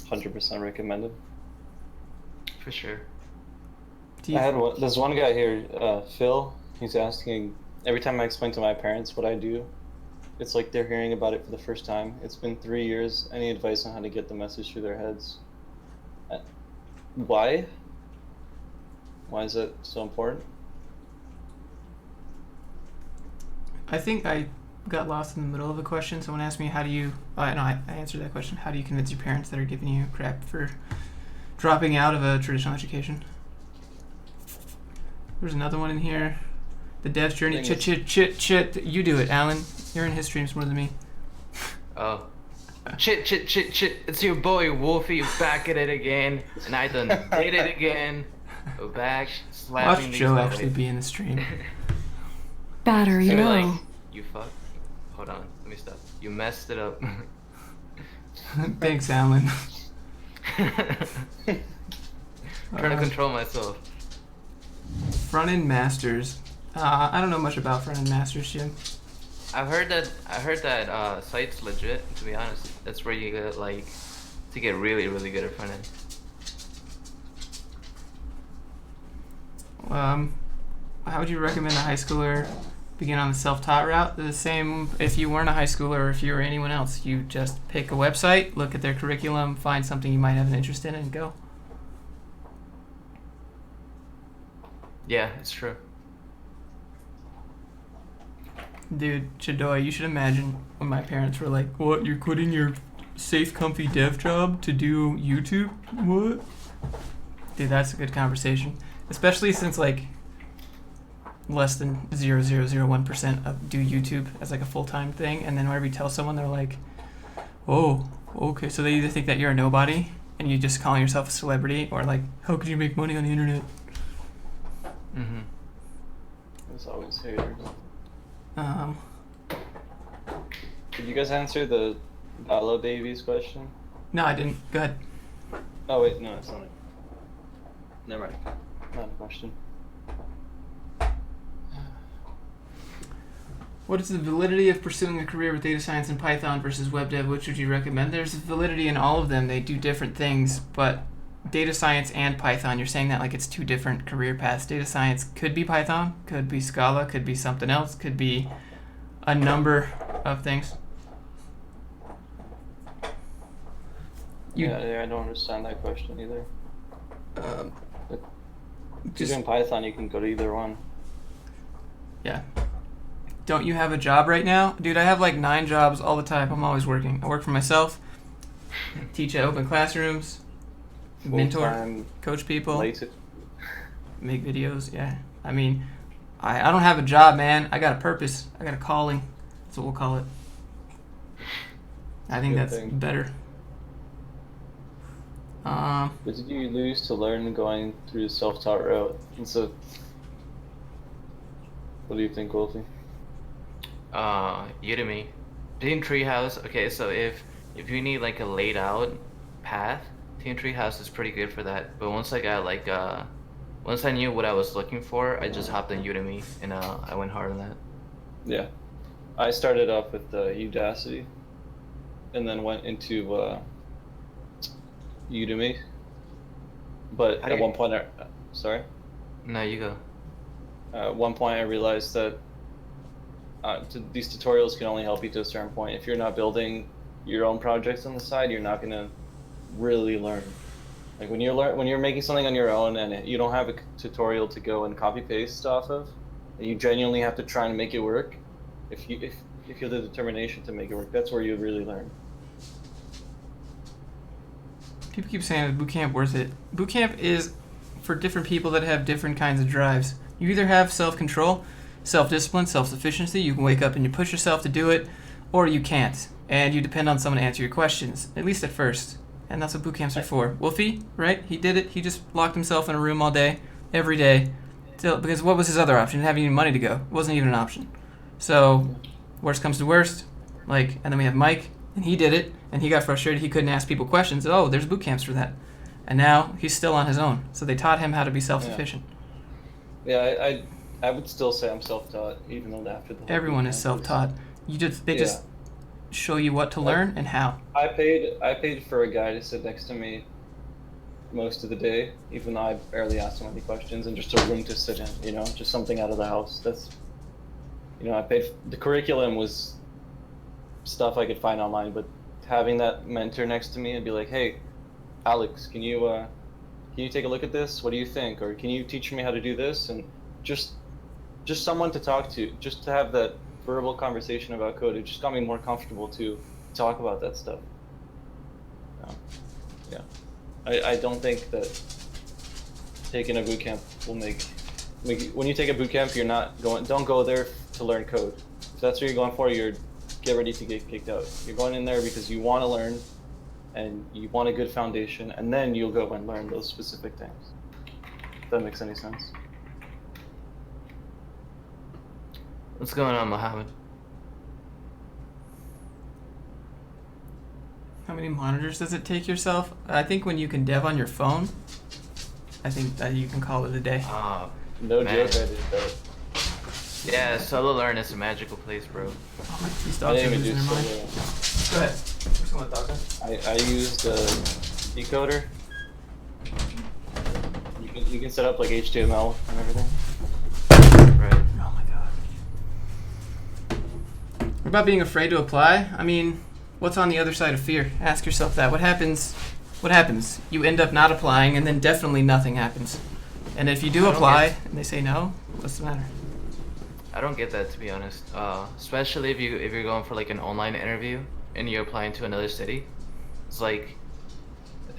100% recommended. For sure. There's one guy here, Phil. He's asking, every time I explain to my parents what I do, it's like they're hearing about it for the first time. It's been 3 years. Any advice on how to get the message through their heads? Why? Why is it so important? I think I got lost in the middle of a question. Someone asked me, how do you... I answered that question. How do you convince your parents that are giving you crap for dropping out of a traditional education? There's another one in here. The dev's journey. Thing Chit. You do it, Alan. You're in his streams more than me. Oh. Chit. It's your boy Wolfie back at it again. And I done did it again. We're back slapping Watch these Joe boys. actually be in the stream. Battery I mean, low. like, you fuck. Hold on, let me stop. You messed it up. Thanks, Alan. Trying to control myself. Front-end masters. I don't know much about front-end masters, Jim. I heard that site's legit. To be honest, that's where you get like to get really good at front end. How would you recommend a high schooler begin on the self-taught route? The same if you weren't a high schooler or if you were anyone else. You just pick a website, look at their curriculum, find something you might have an interest in, and go. Yeah, it's true. Dude, Chadoy, you should imagine when my parents were like, "What? You're quitting your safe, comfy dev job to do YouTube? What?" Dude, that's a good conversation. Especially since like less than 0.001% of do YouTube as like a full-time thing, and then whenever you tell someone, they're like, "Oh, okay." So they either think that you're a nobody and you're just calling yourself a celebrity, or like, "How could you make money on the internet?" Mm-hmm. There's always haters. Um, Did you guys answer the Bala Babies question? no, I didn't. Go ahead. Oh wait, no, it's not it. Never mind. Not a question. What is the validity of pursuing a career with data science and Python versus web dev? Which would you recommend? There's validity in all of them. They do different things, but data science and Python, you're saying that like it's two different career paths. Data science could be Python, could be Scala, could be something else, could be a number of things. Yeah, I don't understand that question either. Um, If you're just doing Python, you can go to either one. yeah. Don't you have a job right now? Dude, I have like 9 jobs all the time. I'm always working. I work for myself, teach at open classrooms, mentor, Full-time, coach people, late- make videos. Yeah. I mean, I don't have a job, man. I got a purpose. I got a calling. That's what we'll call it. I think Good that's thing. better. What did you lose to learn going through the self-taught route? And so, what do you think, Wolfie? Udemy. Team Treehouse. Okay, so if you need like a laid out path, Team Treehouse is pretty good for that. But once I got like once I knew what I was looking for, I just hopped on Udemy and I went hard on that. Yeah, I started off with Udacity, and then went into Udemy. But How do at you- one point, sorry. No, you go. At one point, I realized that these tutorials can only help you to a certain point. If you're not building your own projects on the side, you're not gonna really learn. Like when you're making something on your own and you don't have a tutorial to go and copy paste off of, and you genuinely have to try and make it work. If you have the determination to make it work, that's where you really learn. People keep saying, is Bootcamp worth it? Bootcamp is for different people that have different kinds of drives. You either have self-control, self-discipline, self-sufficiency, you can wake up and you push yourself to do it, or you can't, and you depend on someone to answer your questions, at least at first. And that's what bootcamps are for. Wolfie, right? He did it. He just locked himself in a room all day, every day, because what was his other option? He didn't have any money to go. It wasn't even an option. So, worst comes to worst, and then we have Mike, and he did it, and he got frustrated. He couldn't ask people questions. Oh, there's bootcamps for that. And now he's still on his own. So they taught him how to be self-sufficient. Yeah, I would still say I'm self-taught, even though after the whole Everyone is bootcamp self-taught. They just show you what to learn and how. I paid for a guy to sit next to me most of the day, even though I barely asked him any questions, and just a room to sit in, just something out of the house. That's, I paid. The curriculum was stuff I could find online, but having that mentor next to me and be like, "Hey, Alex, can you take a look at this? What do you think? Or can you teach me how to do this?" And just someone to talk to, just to have that verbal conversation about code. It just got me more comfortable to talk about that stuff. I don't think that taking a bootcamp will make like, when you take a boot camp, you're not going. Don't go there to learn code. If that's what you're going for, get ready to get kicked out. You're going in there because you want to learn, and you want a good foundation, and then you'll go and learn those specific things. If that makes any sense. What's going on, Mohammed? How many monitors does it take yourself? I think when you can dev on your phone, I think that you can call it a day. No Man. joke, I did that. Yeah, solo learn is a magical place, bro. Oh, these I dogs are didn't even losing do their mind. solo. Go ahead. What's going on, dog? I used a decoder. You can set up like HTML and everything. Right. Oh my god. What about being afraid to apply? I mean, what's on the other side of fear? Ask yourself that. What happens? What happens? You end up not applying, and then definitely nothing happens. And if you do apply and they say no, what's the matter? I don't get that, to be honest. Especially if you're going for like an online interview and you're applying to another city. It's like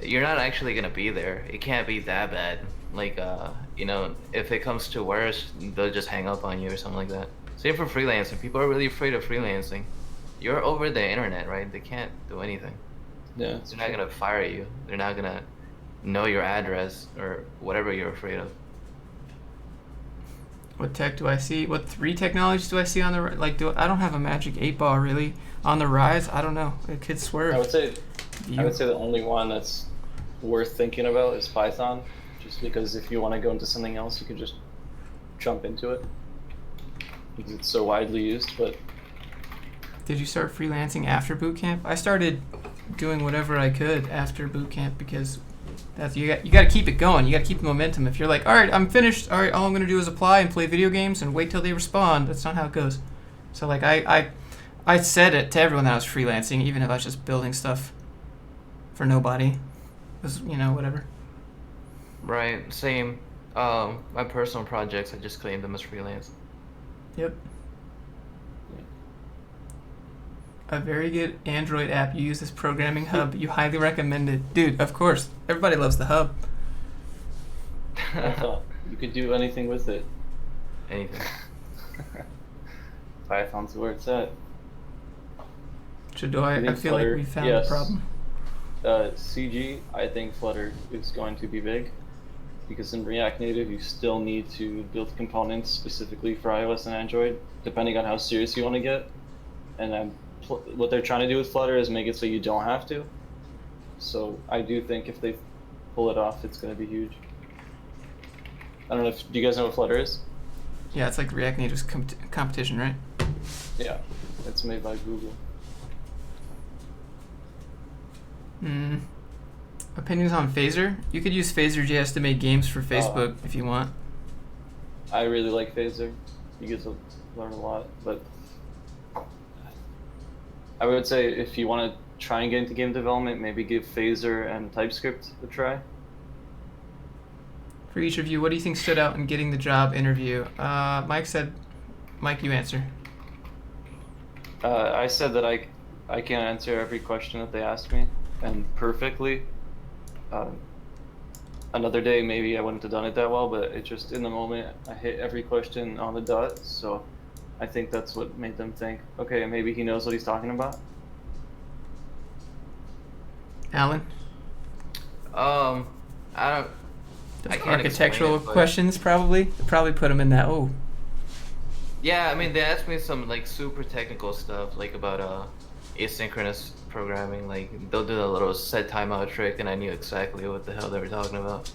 you're not actually gonna be there. It can't be that bad. Like you know, if it comes to worse, they'll just hang up on you or something like that. Same for freelancing. People are really afraid of freelancing. You're over the internet, right? They can't do anything. Yeah. They're not gonna fire you. They're not gonna know your address or whatever you're afraid of. What tech do I see? What 3 technologies do I see on the like? I don't have a magic 8-ball really on the rise. I don't know. It could swerve. I would say the only one that's worth thinking about is Python, just because if you want to go into something else, you can just jump into it because it's so widely used. But Did you start freelancing after bootcamp? I started doing whatever I could after bootcamp because that's you got to keep it going. You got to keep the momentum. If you're like, all right, I'm finished. All right, all I'm gonna do is apply and play video games and wait till they respond. That's not how it goes. So like I said it to everyone that I was freelancing, even if I was just building stuff for nobody. It was, you know, whatever. Right. Same. My personal projects, I just claim them as freelance. Yep. A very good Android app. You use this programming hub. You highly recommend it. Dude, of course. Everybody loves the hub. I thought you could do anything with it. Anything. Python's where it's at. Shadoy, I think feel Flutter, like we found yes. the problem. CG, I think Flutter is going to be big because in React Native you still need to build components specifically for iOS and Android, depending on how serious you want to get. And what they're trying to do with Flutter is make it so you don't have to. So I do think if they pull it off, it's going to be huge. I don't know do you guys know what Flutter is? Yeah, it's like React Native's competition, right? Yeah, it's made by Google. Opinions on Phaser? You could use Phaser.js to make games for Facebook if you want. I really like Phaser. You get to learn a lot, but I would say if you want to try and get into game development, maybe give Phaser and TypeScript a try. For each of you, what do you think stood out in getting the job interview? Mike, you answer. I said that I can't answer every question that they asked me, and perfectly. Another day, maybe I wouldn't have done it that well, but it just, in the moment, I hit every question on the dot, so I think that's what made them think, okay, maybe he knows what he's talking about. Alan? I don't. Those I can't architectural explain it, but- questions probably put them in that. Oh, Yeah, I mean, they asked me some like super technical stuff, like about asynchronous programming. Like they'll do a little set timeout trick, and I knew exactly what the hell they were talking about.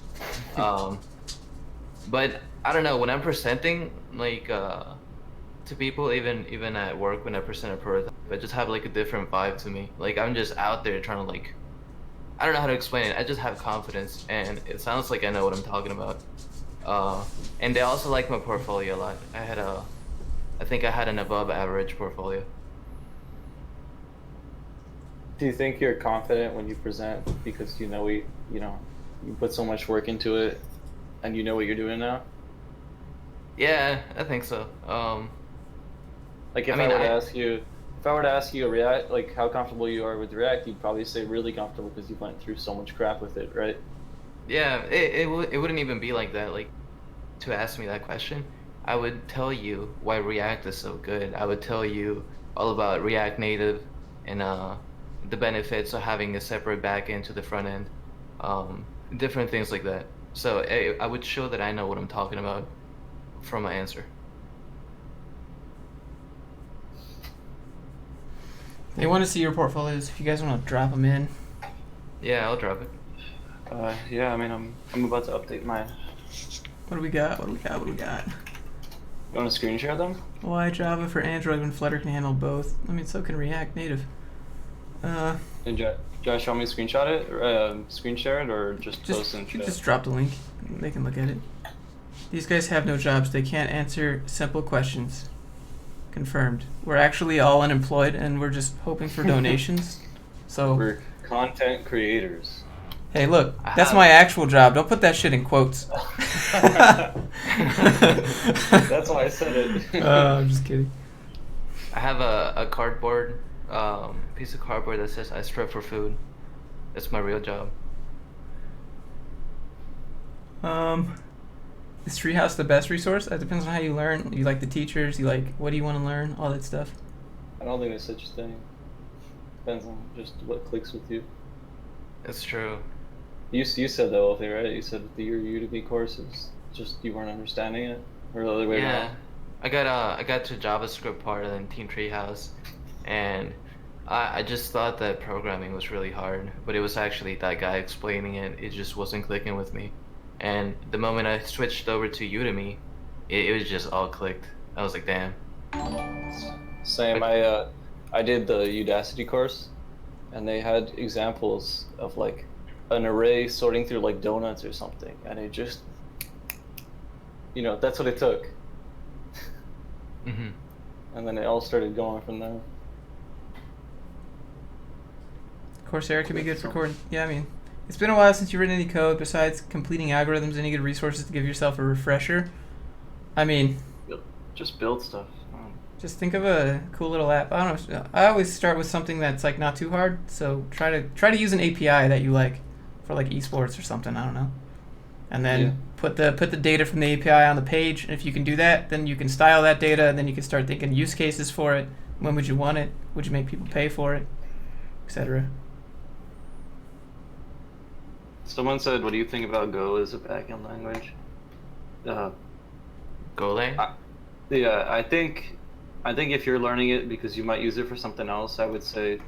But I don't know, when I'm presenting like to people, even at work, when I present a prototype, I just have like a different vibe to me. Like I'm just out there trying to like, I don't know how to explain it. I just have confidence, and it sounds like I know what I'm talking about. And they also like my portfolio a lot. I think I had an above average portfolio. Do you think you're confident when you present because you put so much work into it, and you know what you're doing now? Yeah, I think so. Like if I were to ask you a React, like how comfortable you are with React, you'd probably say really comfortable because you went through so much crap with it, right? Yeah, it wouldn't even be like that. Like to ask me that question, I would tell you why React is so good. I would tell you all about React Native and the benefits of having a separate backend to the front end, different things like that. So I would show that I know what I'm talking about from my answer. They want to see your portfolios. If you guys want to drop them in. Yeah, I'll drop it. Yeah, I mean, I'm about to update mine. What do we got? What do we got? What do we got? You want to screen share them? Why Java for Android when Flutter can handle both? I mean, so can React Native. And Josh, want me to screenshot it, or screen share it, or just post in chat? Just drop the link. They can look at it. These guys have no jobs. They can't answer simple questions. Confirmed. We're actually all unemployed, and we're just hoping for donations. So We're content creators. hey, look, that's my actual job. Don't put that shit in quotes. That's why I said it. I'm just kidding. I have a cardboard, piece of cardboard that says I strive for food. That's my real job. Is Treehouse the best resource? That depends on how you learn. You like the teachers. You like what do you want to learn? All that stuff. I don't think there's such a thing. Depends on just what clicks with you. It's true. You said that whole thing, right? You said that your Udemy courses just you weren't understanding it, or the other way Yeah, around. I got to JavaScript part and Team Treehouse, and I just thought that programming was really hard, but it was actually that guy explaining it. It just wasn't clicking with me, and the moment I switched over to Udemy, it was just all clicked. I was like, damn. Same. I did the Udacity course, and they had examples of like an array sorting through like donuts or something, and it just, that's what it took. Hmm. And then it all started going from there. Coursera can be good for coding. Yeah, I mean, it's been a while since you've written any code. Besides completing algorithms, any good resources to give yourself a refresher? I mean, Just build stuff. just think of a cool little app. I don't know. I always start with something that's like not too hard. So try to use an API that you like for like esports or something. I don't know. And then put the data from the API on the page. And if you can do that, then you can style that data, and then you can start thinking use cases for it. When would you want it? Would you make people pay for it, etc. Someone said, "What do you think about Go as a backend language?" Golang? Yeah, I think if you're learning it because you might use it for something else, I would say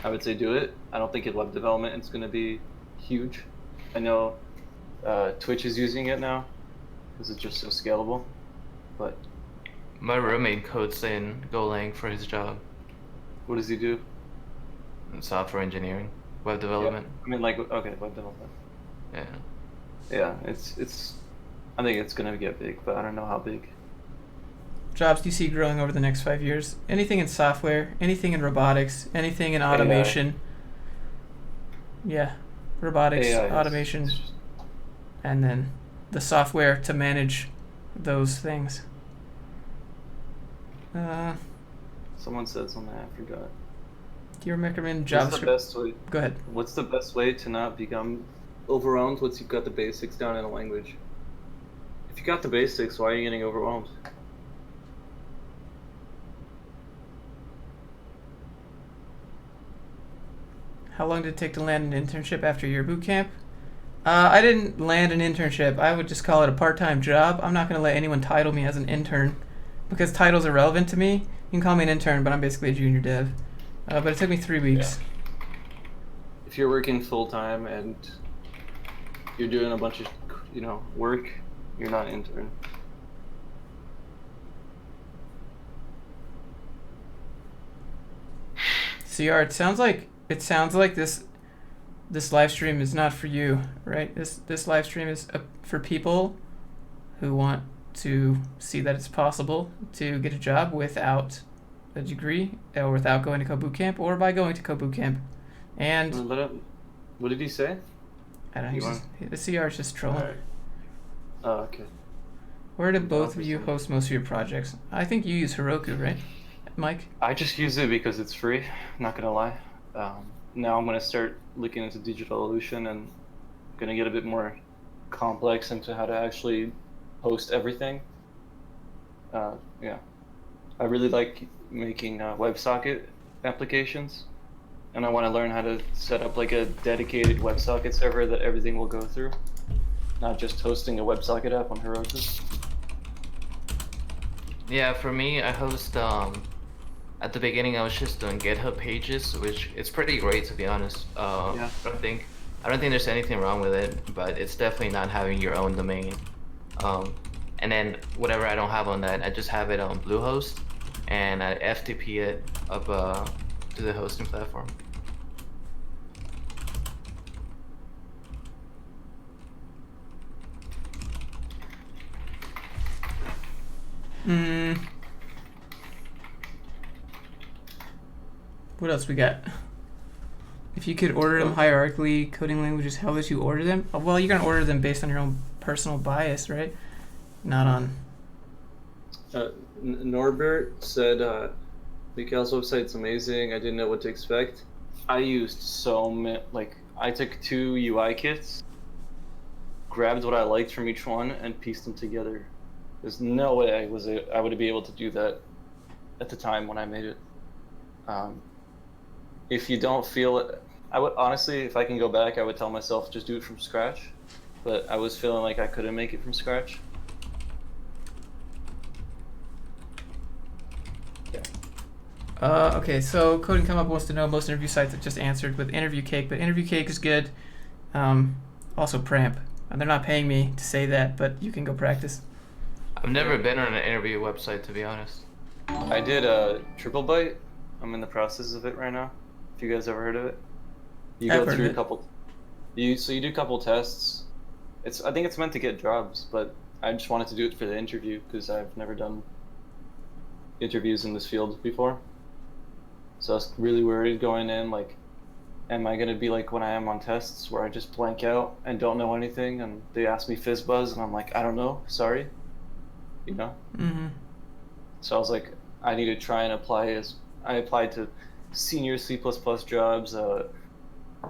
do it. I don't think in web development it's going to be huge. I know Twitch is using it now because it's just so scalable. But My roommate codes in Golang for his job what does he do? in software engineering, web development. I mean, like, okay, web development. Yeah. Yeah, it's. I think it's going to get big, but I don't know how big. Jobs do you see growing over the next 5 years? Anything in software, anything in robotics, anything in automation. Yeah, robotics, AI automation, and then the software to manage those things. Someone said something, I forgot. Do you recommend What's the JavaScript? best way? Go ahead. What's the best way to not become overwhelmed once you've got the basics down in a language? If you got the basics, why are you getting overwhelmed? How long did it take to land an internship after your boot camp? I didn't land an internship. I would just call it a part-time job. I'm not going to let anyone title me as an intern because titles are relevant to me. You can call me an intern, but I'm basically a junior dev. But it took me 3 weeks. If you're working full-time and you're doing a bunch of, work, you're not an intern. CR, it sounds like this live stream is not for you, right? This live stream is for people who want to see that it's possible to get a job without a degree or without going to Bootcamp or by going to Bootcamp. And What did he say? I don't know, the CR is just trolling. Alright. Oh, okay. Where do both of you host most of your projects? I think you use Heroku, right, Mike? I just use it because it's free, not gonna lie. Now I'm gonna start looking into DigitalOcean and gonna get a bit more complex into how to actually host everything. Yeah, I really like making WebSocket applications, and I want to learn how to set up like a dedicated WebSocket server that everything will go through, not just hosting a WebSocket app on Heroku. Yeah, for me, I host at the beginning I was just doing GitHub pages, which it's pretty great to be honest. Yeah. I don't think there's anything wrong with it, but it's definitely not having your own domain. And then whatever I don't have on that, I just have it on Bluehost, and I FTP it up to the hosting platform. What else we got? If you could order them hierarchically, coding languages, how would you order them? Well, you're gonna order them based on your own personal bias, right? Not on. Norbert said, Mikhail's website's amazing. I didn't know what to expect. I used so many, like, I took 2 UI kits, grabbed what I liked from each one, and pieced them together. There's no way I would be able to do that at the time when I made it. If you don't feel it, I would honestly, if I can go back, I would tell myself just do it from scratch. But I was feeling like I couldn't make it from scratch. Okay, so Coding Come Up wants to know most interview sites that just answered with Interview Cake, but Interview Cake is good. Also Pramp. And they're not paying me to say that, but you can go practice. I've never been on an interview website, to be honest. I did Triple Byte. I'm in the process of it right now. If you guys ever heard of it, you I've go heard through of a it. couple. You do a couple tests. I think it's meant to get jobs, but I just wanted to do it for the interview because I've never done interviews in this field before. So I was really worried going in, like, am I gonna be like when I am on tests where I just blank out and don't know anything, and they ask me FizzBuzz and I'm like, I don't know, sorry, you know. Mm-hmm. So I was like, I need to try and I applied to senior C++ jobs,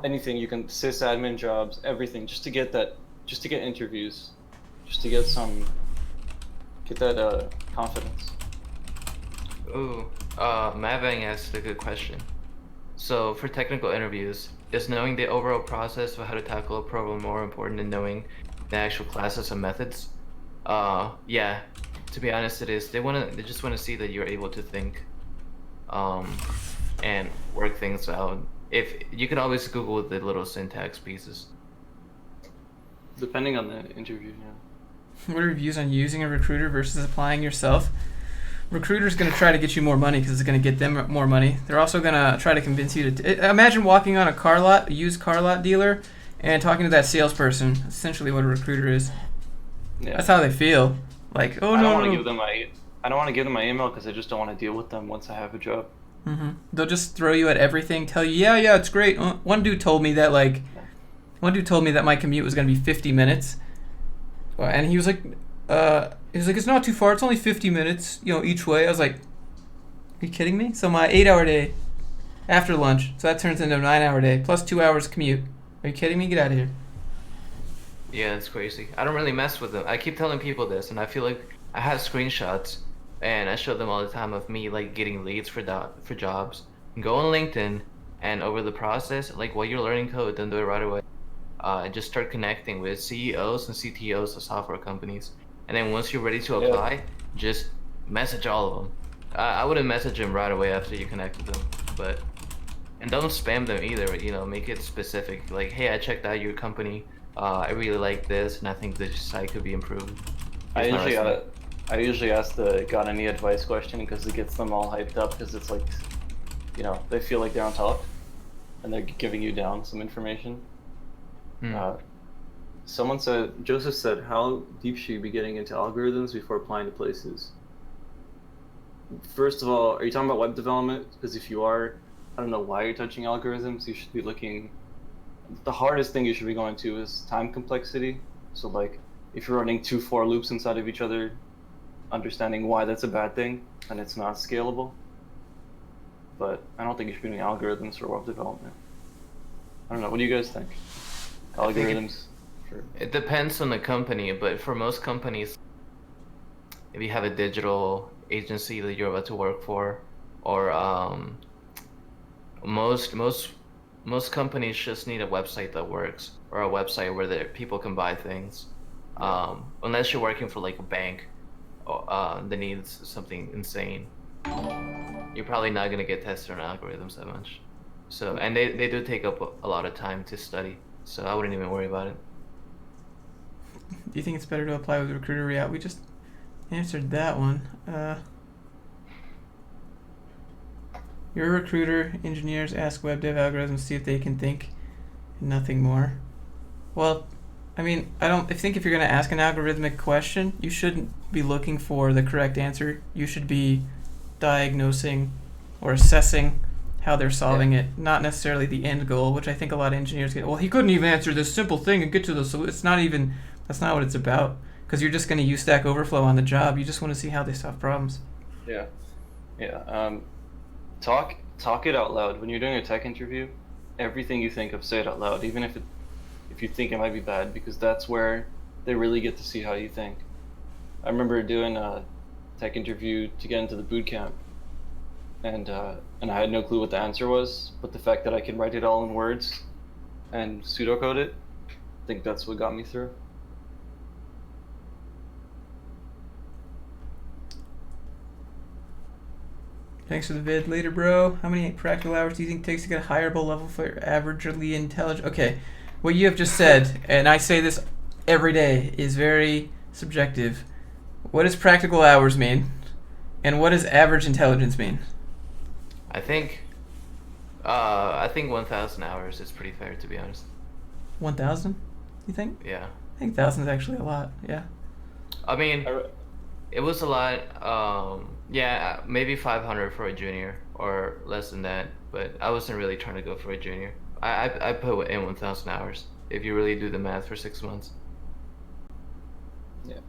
anything you can, sysadmin jobs, everything, just to get interviews, just to get that confidence. Ooh, Mavang asked a good question. So for technical interviews, is knowing the overall process of how to tackle a problem more important than knowing the actual classes and methods? Yeah, to be honest, it is. They just want to see that you're able to think, and work things out. If you can always Google the little syntax pieces. Depending on the interview, yeah. What are your views on using a recruiter versus applying yourself? Recruiter's going to try to get you more money because it's going to get them more money. They're also going to try to convince you to... Imagine walking on a used car lot dealer, and talking to that salesperson. That's essentially what a recruiter is. Yeah. That's how they feel. Like, oh, I don't no, want to no. give them I don't want to give them my email because I just don't want to deal with them once I have a job. Mm-hmm. They'll just throw you at everything, tell you, yeah, it's great. One dude told me that my commute was going to be 50 minutes. And he was like, it's not too far. It's only 50 minutes, each way. I was like, are you kidding me? So my 8-hour day after lunch, so that turns into a 9-hour day, plus 2 hours commute. Are you kidding me? Get out of here. Yeah, it's crazy. I don't really mess with them. I keep telling people this, and I feel like I have screenshots, and I show them all the time of me like getting leads for jobs. Go on LinkedIn, and over the process, like while you're learning code, don't do it right away. Just start connecting with CEOs and CTOs of software companies, and then once you're ready to apply, just message all of them. I wouldn't message them right away after you connect with them, and don't spam them either. Make it specific. Like, hey, I checked out your company. I really like this, and I think this site could be improved. I usually ask the got any advice question because it gets them all hyped up because it's like, they feel like they're on top, and they're giving you down some information. Joseph said, how deep should you be getting into algorithms before applying to places? First of all, are you talking about web development? Because if you are, I don't know why you're touching algorithms. You should be looking, the hardest thing you should be going to is time complexity. So like, if you're running 2 for loops inside of each other, understanding why that's a bad thing, and it's not scalable. But I don't think you should be doing algorithms for web development. I don't know, what do you guys think? Algorithms? It depends on the company, but for most companies, if you have a digital agency that you're about to work for, or most companies just need a website that works, or a website where people can buy things. Unless you're working for like a bank that needs something insane, you're probably not gonna get tested on algorithms that much. So, and they do take up a lot of time to study, so I wouldn't even worry about it. Do you think it's better to apply with Recruiter or React? We just answered that one. You're a recruiter. Engineers ask web dev algorithms, see if they can think, and nothing more. Well, I mean, I think if you're going to ask an algorithmic question, you shouldn't be looking for the correct answer. You should be diagnosing or assessing how they're solving it, not necessarily the end goal, which I think a lot of engineers get. Well, he couldn't even answer this simple thing and get to the solution. It's not even, that's not what it's about, because you're just going to use Stack Overflow on the job. You just want to see how they solve problems. Yeah. Talk it out loud. When you're doing a tech interview, everything you think of, say it out loud, even if you think it might be bad, because that's where they really get to see how you think. I remember doing a tech interview to get into the bootcamp, and I had no clue what the answer was, but the fact that I could write it all in words and pseudocode it, I think that's what got me through. Thanks for the vid. Later, bro. How many practical hours do you think it takes to get a hireable level for averagely intelligent? Okay, what you have just said, and I say this every day, is very subjective. What does practical hours mean? And what does average intelligence mean? I think 1,000 hours is pretty fair, to be honest. 1,000? You think? Yeah. I think 1,000 is actually a lot. Yeah. I mean, it was a lot. Yeah, maybe 500 for a junior or less than that, but I wasn't really trying to go for a junior. I put in 1,000 hours if you really do the math for 6 months. Yeah.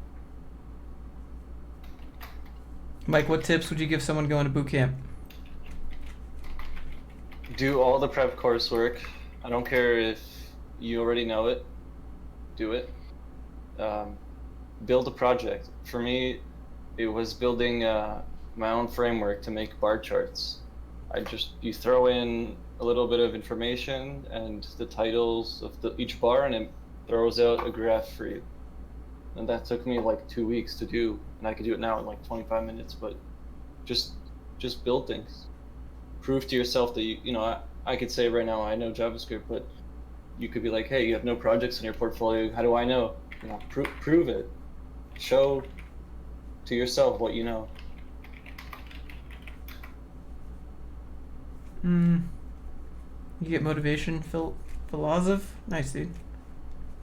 Mike, what tips would you give someone going to boot camp? Do all the prep coursework. I don't care if you already know it. Do it. Build a project. For me, it was building my own framework to make bar charts. You throw in a little bit of information and the titles of each bar, and it throws out a graph for you. And that took me like 2 weeks to do, and I could do it now in like 25 minutes. But just build things. Prove to yourself that I could say right now I know JavaScript, but you could be like, hey, you have no projects in your portfolio. How do I know? Prove it. Show to yourself what you know. You get motivation, Philosoph? Nice, dude.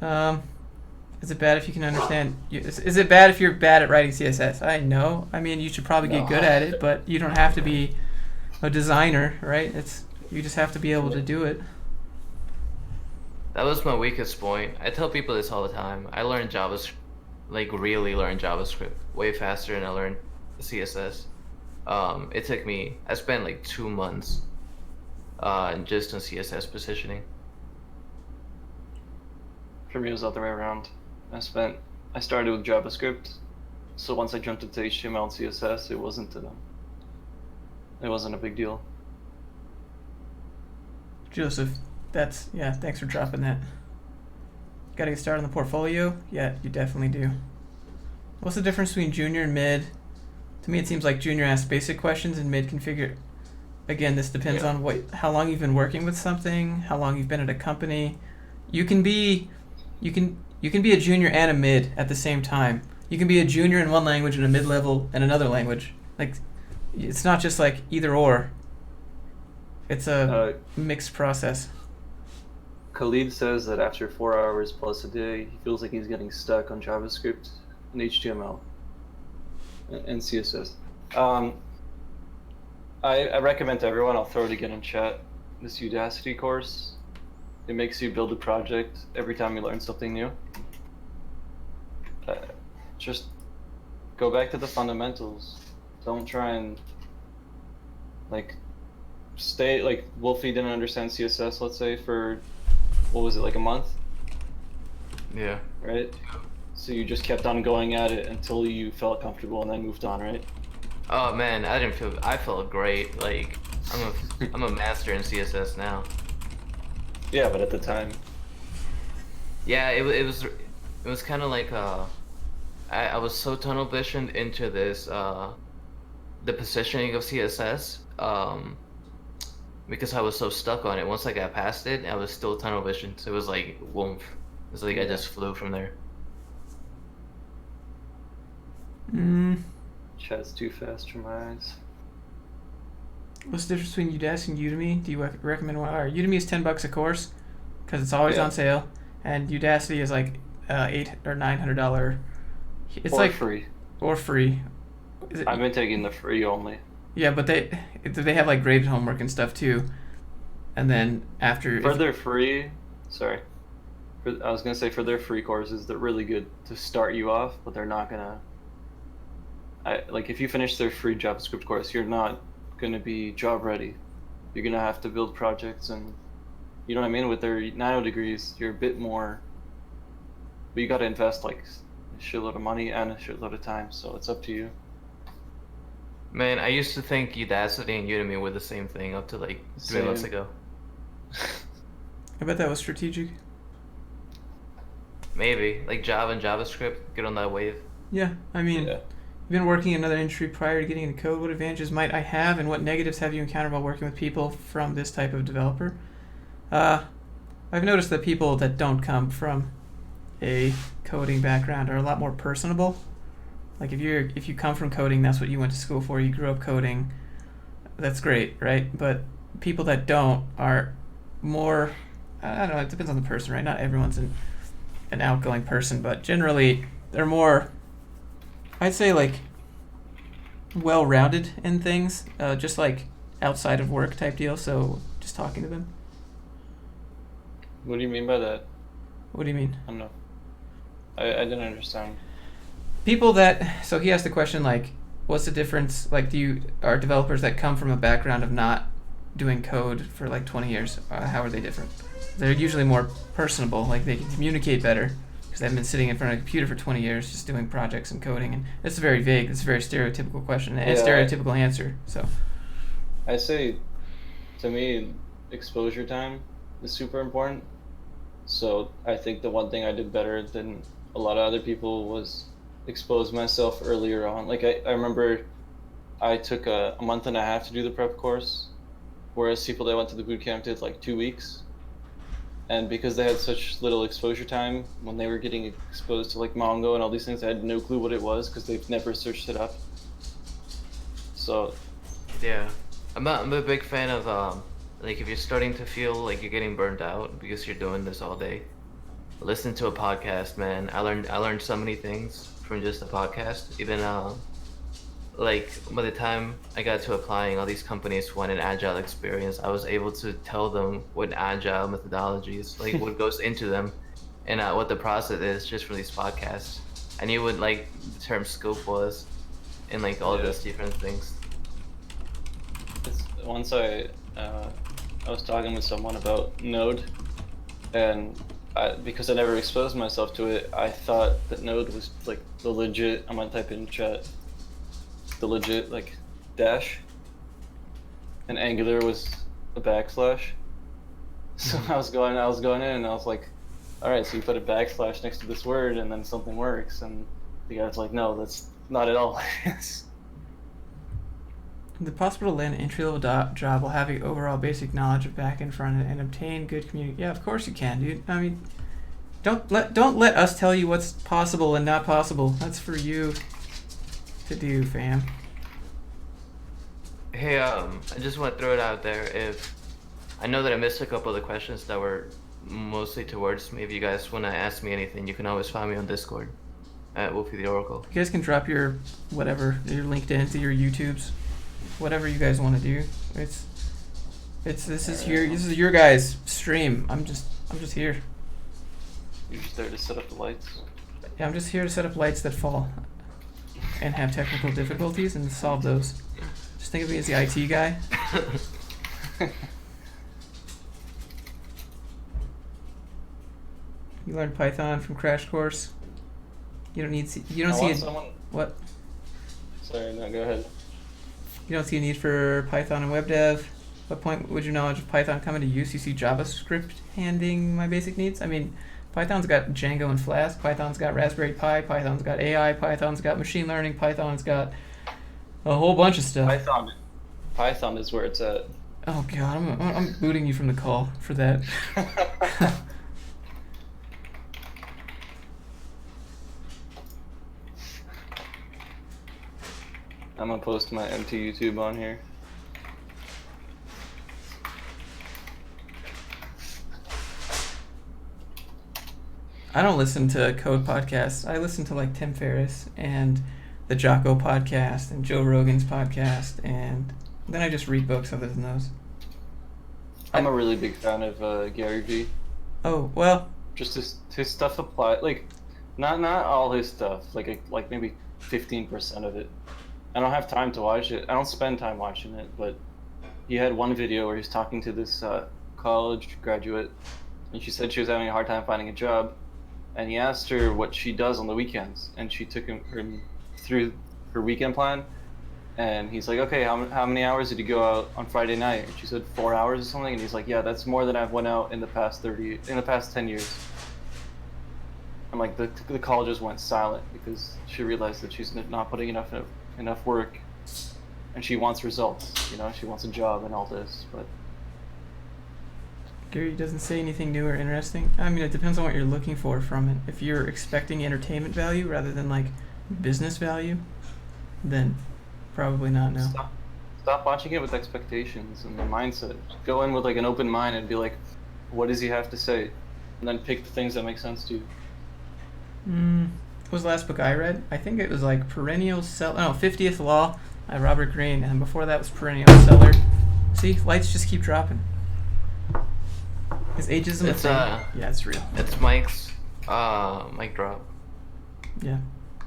Is it bad if you can understand? Is it bad if you're bad at writing CSS? I know. I mean, you should probably get good at it, but you don't have to be a designer, right? You just have to be able to do it. That was my weakest point. I tell people this all the time. I learned JavaScript, really learned JavaScript way faster than I learned CSS. It took me, I spent like 2 months just on CSS positioning. For me, it was the other way around. I started with JavaScript, so once I jumped into HTML and CSS, it wasn't a big deal. Joseph, thanks for dropping that. Got to get started on the portfolio? Yeah, you definitely do. What's the difference between junior and mid? To me, it seems like junior asks basic questions and mid can figure. Again, this depends on how long you've been working with something, how long you've been at a company. You can be a junior and a mid at the same time. You can be a junior in one language and a mid-level in another language. Like, it's not just like either or. It's a mixed process. Khalid says that after 4 hours plus a day, he feels like he's getting stuck on JavaScript and HTML and CSS. I recommend to everyone, I'll throw it again in chat, this Udacity course. It makes you build a project every time you learn something new. Just go back to the fundamentals. Don't try and stay Wolfie didn't understand CSS, let's say, for what was it, like a month? Yeah. Right? So you just kept on going at it until you felt comfortable and then moved on, right? Oh man, I felt great. Like I'm a master in CSS now. Yeah, but at the time. Yeah, it was kind of like I was so tunnel visioned into this the positioning of CSS because I was so stuck on it. Once I got past it, I was still tunnel visioned. So it was like woof. It was like I just flew from there. Chat's too fast for my eyes. What's the difference between Udacity and Udemy? Do you recommend one? Udemy is $10 a course because it's always on sale, and Udacity is like $800 or $900. It's or like free. Or free. I've been taking the free only. Yeah, but they have like graded homework and stuff too, and then after for their free, I was gonna say for their free courses, they're really good to start you off, but they're not gonna. Like if you finish their free JavaScript course, you're not gonna be job ready. You're gonna have to build projects, and you know what I mean. With their nano degrees, you're a bit more. But you gotta invest like a shitload of money and a shitload of time, so it's up to you. Man, I used to think Udacity and Udemy were the same thing up to like 3 months ago. I bet that was strategic. Maybe like Java and JavaScript get on that wave. Yeah, I mean. Yeah. You've been working in another industry prior to getting into code. What advantages might I have, and what negatives have you encountered while working with people from this type of developer? I've noticed that people that don't come from a coding background are a lot more personable. Like if you come from coding, that's what you went to school for. You grew up coding. That's great, right? But people that don't are more. I don't know. It depends on the person, right? Not everyone's an outgoing person, but generally they're more. I'd say like well-rounded in things, just like outside of work type deal. So just talking to them. What do you mean by that? What do you mean? I don't know. I didn't understand. People that, so he asked the question like, what's the difference? Like, are developers that come from a background of not doing code for like 20 years, how are they different? They're usually more personable, like they can communicate better. Because I've been sitting in front of a computer for 20 years just doing projects and coding, and it's very vague. It's a very stereotypical question and stereotypical answer. So, I say, to me, exposure time is super important. So I think the one thing I did better than a lot of other people was expose myself earlier on. Like I remember I took a month and a half to do the prep course, whereas people that went to the bootcamp did like 2 weeks. And because they had such little exposure time, when they were getting exposed to like Mongo and all these things, I had no clue what it was because they've never searched it up. So, yeah, I'm a big fan of like if you're starting to feel like you're getting burned out because you're doing this all day, listen to a podcast, man. I learned so many things from just a podcast. Even like by the time I got to applying, all these companies want an agile experience. I was able to tell them what agile methodologies, like what goes into them, and what the process is just from these podcasts. I knew what like the term scope was, and like all of those different things. Once I was talking with someone about Node, and because I never exposed myself to it, I thought that Node was like the legit. I'm gonna type in chat. The legit like dash, and Angular was a backslash. So I was going in and I was like, all right, so you put a backslash next to this word and then something works, and the guy's like, no, that's not at all. Is it possible to land an entry-level job while having overall basic knowledge of back and front and obtain good community? Yeah, of course you can, dude. I mean, don't let us tell you what's possible and not possible. That's for you to do, fam. Hey, I just want to throw it out there. If I know that I missed a couple of the questions that were mostly towards me. If you guys want to ask me anything, you can always find me on Discord at Wolfie the Oracle. You guys can drop your whatever, your LinkedIn, your YouTubes, whatever you guys want to do. This is your guys' stream. I'm just here. You're just there to set up the lights. Yeah, I'm just here to set up lights that fall and have technical difficulties and solve those. Just think of me as the IT guy. You learned Python from Crash Course. You don't need. You I don't see want a, someone. what? Sorry, no, go ahead. You don't see a need for Python and web dev. What point would your knowledge of Python come into use? You see JavaScript handing my basic needs? I mean, Python's got Django and Flask. Python's got Raspberry Pi. Python's got AI. Python's got machine learning. Python's got a whole bunch of stuff. Python is where it's at. Oh god, I'm booting you from the call for that. I'm gonna post my empty YouTube on here. I don't listen to code podcasts. I listen to like Tim Ferriss and the Jocko podcast and Joe Rogan's podcast, and then I just read books other than those. I'm a really big fan of Gary Vee. Oh, well. Just his stuff apply, like not all his stuff, like maybe 15% of it. I don't have time to watch it. I don't spend time watching it, but he had one video where he's talking to this college graduate, and she said she was having a hard time finding a job, and he asked her what she does on the weekends, and she took him through her weekend plan, and he's like, okay, how many hours did you go out on Friday night? And she said 4 hours or something, and he's like, yeah, that's more than I've went out in the past 10 years. I'm like, the college just went silent because she realized that she's not putting enough work, and she wants results. She wants a job and all this, but Gary doesn't say anything new or interesting. I mean, it depends on what you're looking for from it. If you're expecting entertainment value rather than like business value, then probably not. No. Stop watching it with expectations and the mindset. Go in with like an open mind and be like, what does he have to say, and then pick the things that make sense to you. What was the last book I read? I think it was like 50th Law by Robert Greene, and before that was Perennial Seller. See, lights just keep dropping. Is ageism a thing? Yeah, it's real. It's Mike's mic drop. Yeah,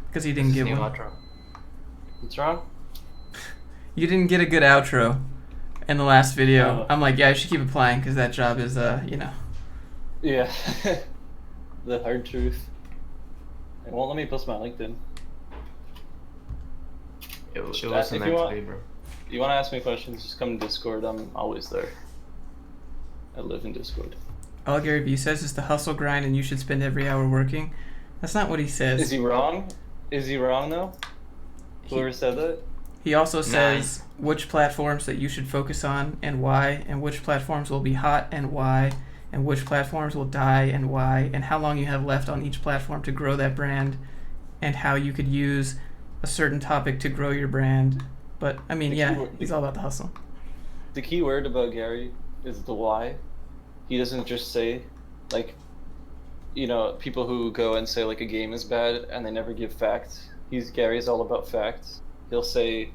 because you didn't get one. Outro. What's wrong? You didn't get a good outro in the last video. No. I'm like, yeah, I should keep applying because that job is, Yeah. The hard truth. It won't let me post my LinkedIn. It wasn't meant to be, bro. You want to ask me questions, just come to Discord. I'm always there. I live in Discord. All Gary Vee says is the hustle grind and you should spend every hour working. That's not what he says. Is he wrong? Is he wrong, though? Whoever said that? He also says which platforms that you should focus on and why, and which platforms will be hot and why, and which platforms will die and why, and how long you have left on each platform to grow that brand, and how you could use a certain topic to grow your brand. But, I mean, he's all about the hustle. The key word about Gary is the why. He doesn't just say, like, people who go and say, like, a game is bad and they never give facts. Gary's all about facts. He'll say,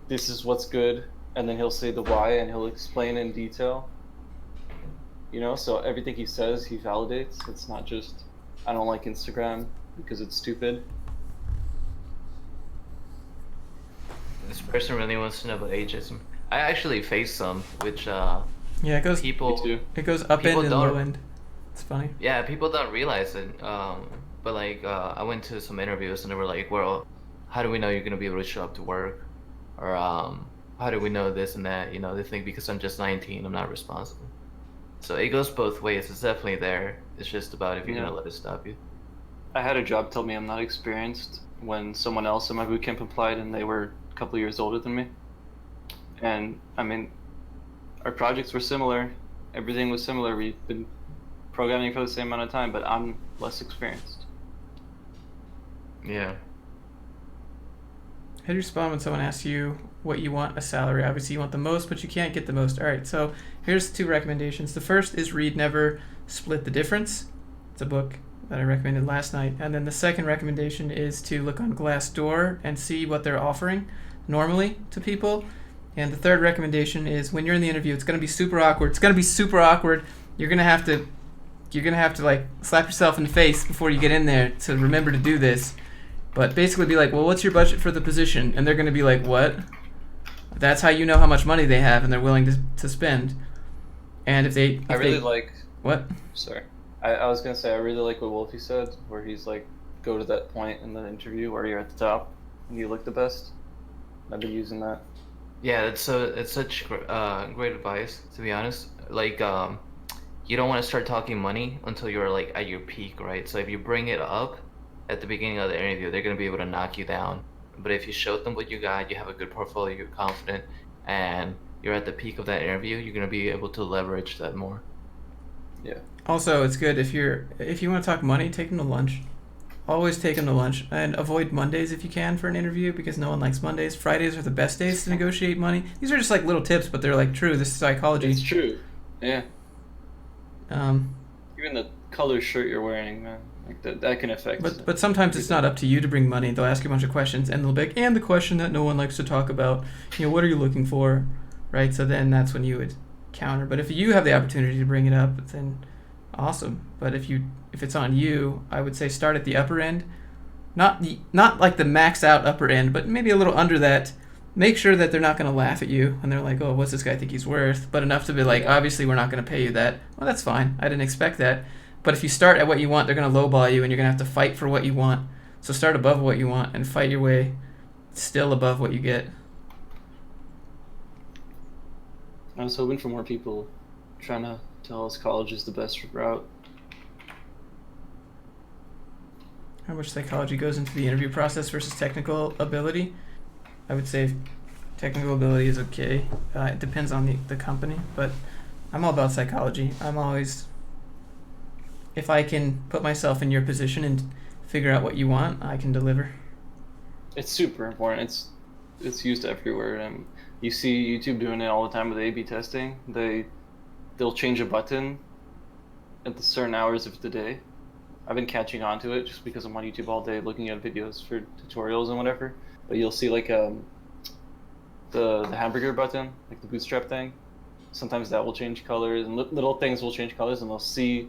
this is what's good, and then he'll say the why, and he'll explain in detail. So everything he says, he validates. It's not just, I don't like Instagram because it's stupid. This person really wants to know about ageism. I actually face some, which it goes people. Me too. It goes up end and low end. It's funny. Yeah, people don't realize it. But like, I went to some interviews and they were like, "Well, how do we know you're gonna be able to show up to work?" Or how do we know this and that? They think because I'm just 19, I'm not responsible. So it goes both ways. It's definitely there. It's just about if you're gonna let it stop you. I had a job tell me I'm not experienced when someone else in my bootcamp applied and they were a couple of years older than me. And I mean, our projects were similar. Everything was similar. We've been programming for the same amount of time, but I'm less experienced. Yeah. How do you respond when someone asks you what you want a salary? Obviously, you want the most, but you can't get the most. All right, so here's 2 recommendations. The first is read Never Split the Difference. It's a book that I recommended last night. And then the second recommendation is to look on Glassdoor and see what they're offering normally to people. And the third recommendation is when you're in the interview, it's going to be super awkward. It's going to be super awkward. You're going to have to like slap yourself in the face before you get in there to remember to do this. But basically be like, well, what's your budget for the position? And they're going to be like, what? That's how you know how much money they have and they're willing to spend. And if I really like... What? Sorry. I was going to say, I really like what Wolfie said, where he's like, go to that point in the interview where you're at the top and you look the best. I've been using that. Yeah, it's such great advice, to be honest. Like, you don't want to start talking money until you're like at your peak, right? So if you bring it up at the beginning of the interview, they're gonna be able to knock you down. But if you show them what you got, you have a good portfolio, you're confident, and you're at the peak of that interview, you're gonna be able to leverage that more. Yeah. Also, it's good if you want to talk money, take them to lunch. Always take them to lunch, and avoid Mondays if you can for an interview, because no one likes Mondays. Fridays are the best days to negotiate money. These are just like little tips, but they're like true. This is psychology. It's true. Yeah. Um, Even the color shirt you're wearing, man, like that can affect. but sometimes it's not up to you to bring money. They'll ask you a bunch of questions, and they'll be like, and the question that no one likes to talk about, what are you looking for, right? So then that's when you would counter. But if you have the opportunity to bring it up, then awesome. But if it's on you, I would say start at the upper end, not like the max out upper end, but maybe a little under that. Make sure that they're not going to laugh at you and they're like, oh, what's this guy think he's worth? But enough to be like, obviously we're not going to pay you that. Well, that's fine. I didn't expect that. But if you start at what you want, they're going to lowball you and you're going to have to fight for what you want. So start above what you want and fight your way still above what you get. I was hoping for more people trying to tell us college is the best route. How much psychology goes into the interview process versus technical ability? I would say technical ability is okay. It depends on the company, but I'm all about psychology. I'm always, if I can put myself in your position and figure out what you want, I can deliver. It's super important. It's used everywhere, and you see YouTube doing it all the time with A/B testing. They'll change a button at the certain hours of the day. I've been catching on to it just because I'm on YouTube all day looking at videos for tutorials and whatever. But you'll see like the hamburger button, like the bootstrap thing. Sometimes that will change colors, and little things will change colors, and they'll see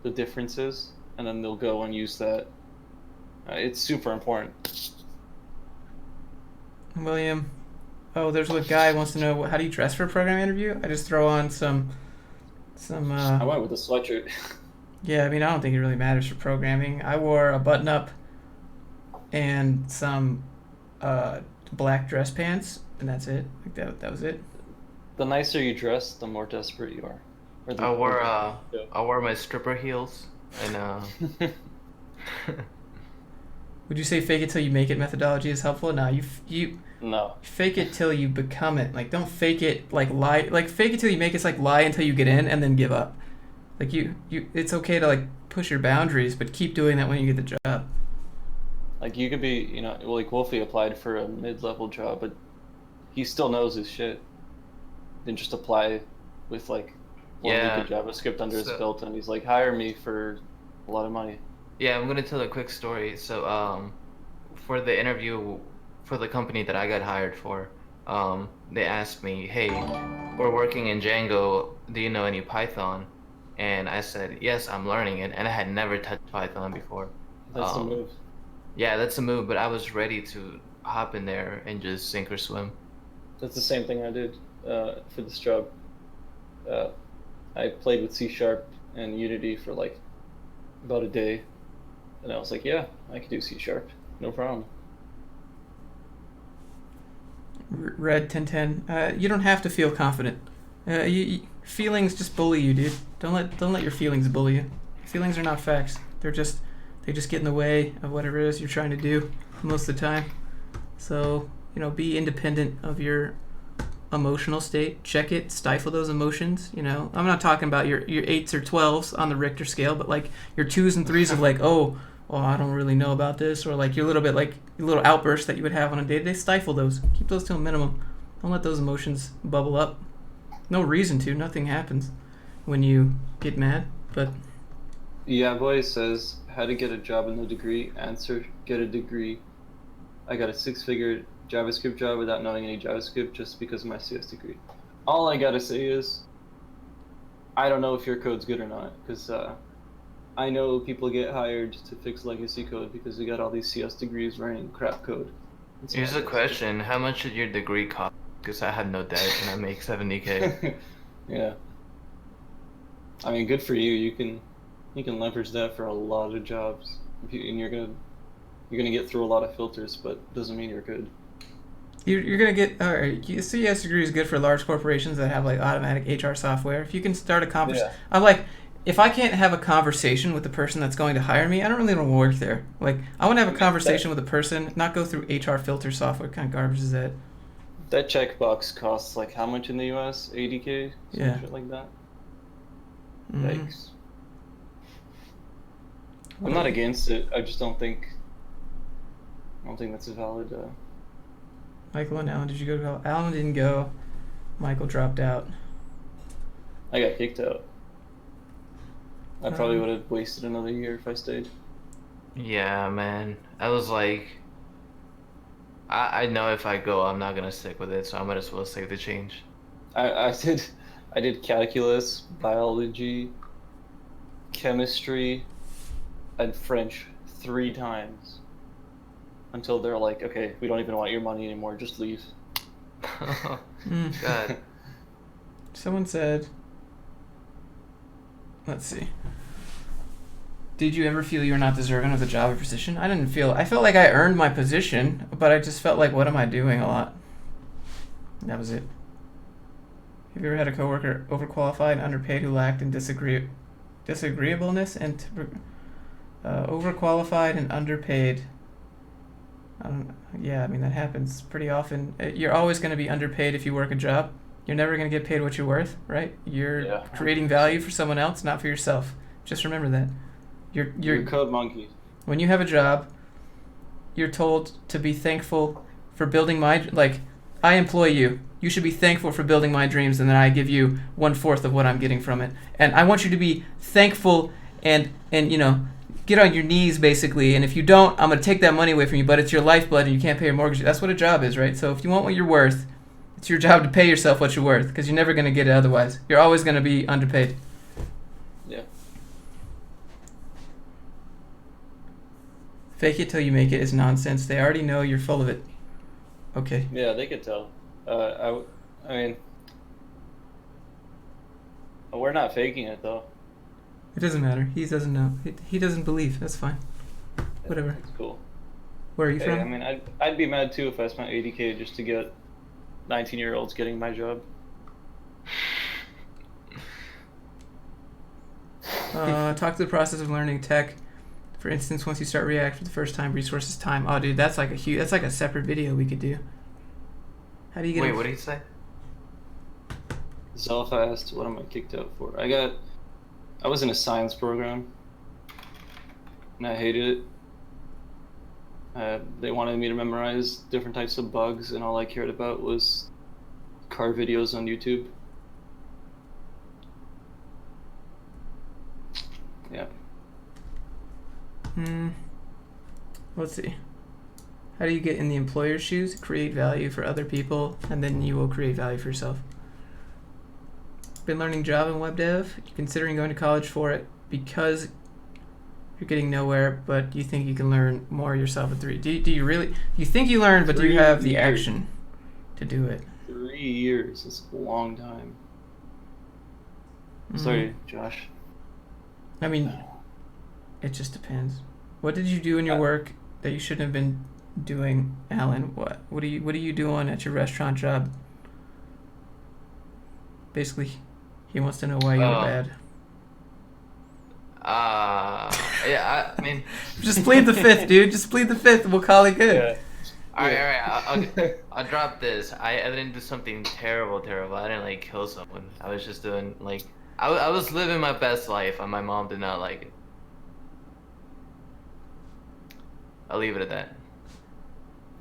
the differences, and then they'll go and use that. It's super important. William, there's a guy who wants to know, how do you dress for a program interview? I just throw on some. I went with a sweatshirt. Yeah, I mean, I don't think it really matters for programming. I wore a button-up and some black dress pants, and that's it. Like that was it. The nicer you dress, the more desperate you are. I wore my stripper heels and Would you say fake it till you make it methodology is helpful? No, you No. fake it till you become it. Like, don't fake it, like lie, like fake it till you make it's like lie until you get in and then give up. Like you it's okay to like push your boundaries, but keep doing that when you get the job. Like you could be, like Wolfie applied for a mid-level job, but he still knows his shit. Then just apply with like one week of JavaScript under his belt, and he's like, hire me for a lot of money. Yeah, I'm gonna tell a quick story. So, for the interview for the company that I got hired for, they asked me, hey, we're working in Django, do you know any Python? And I said, yes, I'm learning it, and I had never touched Python before. That's the move. Yeah, that's a move, but I was ready to hop in there and just sink or swim. That's the same thing I did for this job. I played with C# and Unity for like about a day, and I was like, yeah, I could do C#, no problem. Red 1010. You don't have to feel confident. Feelings just bully you, dude. Don't let your feelings bully you. Feelings are not facts. They just get in the way of whatever it is you're trying to do most of the time. So, be independent of your emotional state. Check it, stifle those emotions. I'm not talking about your 8s or 12s on the Richter scale, but like your 2s and 3s of like, oh, I don't really know about this, or like your little outbursts that you would have on a day-to-day. Stifle those. Keep those to a minimum. Don't let those emotions bubble up. No reason to. Nothing happens when you get mad, but... Yeah, boy says, how to get a job with no degree. Answer, get a degree. I got a 6-figure JavaScript job without knowing any JavaScript just because of my CS degree. All I gotta say is, I don't know if your code's good or not, because I know people get hired to fix legacy code because they got all these CS degrees writing crap code. Here's a question, how much did your degree cost? Because I had no debt and I make $70K. Yeah. I mean, good for you. You can leverage that for a lot of jobs, and you're gonna You're gonna get through a lot of filters, but doesn't mean you're good. You're gonna get CES degree is good for large corporations that have like automatic HR software. If you can start a conversation, Yeah. I'm like, if I can't have a conversation with the person that's going to hire me, I don't really want to work there. Like, I want to have a conversation with a person, not go through HR filter software. What kind of garbage is that? That checkbox costs like how much in the US? 80K? Some Yeah. shit like that. Mhm. Yikes. I'm not against it. I just don't think. I don't think that's a valid. Michael and Alan, did you go to college? Alan didn't go. Michael dropped out. I got kicked out. I probably would have wasted another year if I stayed. Yeah, man. I was like, I know if I go, I'm not gonna stick with it, so I might as well save the change. I did calculus, biology, chemistry, and French 3 times until they're like, okay, we don't even want your money anymore, just leave. God. Someone said, let's see. Did you ever feel you were not deserving of the job or position? I felt like I earned my position, but I just felt like, what am I doing a lot? That was it. Have you ever had a coworker overqualified and underpaid who lacked in disagreeableness and overqualified and underpaid? Yeah, I mean, that happens pretty often. You're always going to be underpaid if you work a job. You're never going to get paid what you're worth, right? You're creating value for someone else, not for yourself. Just remember that. You're a code monkey. When you have a job, you're told to be thankful for building I employ you. You should be thankful for building my dreams, and then I give you 1/4 of what I'm getting from it. And I want you to be thankful and get on your knees basically. And if you don't, I'm gonna take that money away from you. But it's your lifeblood, and you can't pay your mortgage. That's what a job is, right? So if you want what you're worth, it's your job to pay yourself what you're worth, because you're never gonna get it otherwise. You're always gonna be underpaid. Yeah. Fake it till you make it is nonsense. They already know you're full of it. Okay. Yeah, they could tell. I mean, we're not faking it though. It doesn't matter. He doesn't know. He doesn't believe. That's fine. Whatever. That's cool. Where are you Hey, from? I mean, I'd be mad too if I spent 80K just to get 19-year-olds getting my job. Talk to the process of learning tech. For instance, once you start React for the first time, resources, time. Oh, dude, that's like a separate video we could do. How do you get? Wait, what did he say? Zelf asked, what am I kicked out for? I was in a science program, and I hated it. They wanted me to memorize different types of bugs, and all I cared about was car videos on YouTube. Yeah. Let's see. How do you get in the employer's shoes? Create value for other people, and then you will create value for yourself. Been learning Java and web dev. You're considering going to college for it because you're getting nowhere, but you think you can learn more yourself in 3. Do you really? You think you learn, but do you have the action to do it? 3 years is a long time. Sorry, Josh. I mean, it just depends. What did you do in your work that you shouldn't have been doing, Alan? What are you doing at your restaurant job? Basically, he wants to know why you were bad. Yeah, I mean, Just plead the fifth, dude. Just plead the fifth, and we'll call it good. Yeah. all right, I'll drop this. I didn't do something terrible. I didn't like kill someone. I was just doing like, I was living my best life, and my mom did not like it. I'll leave it at that.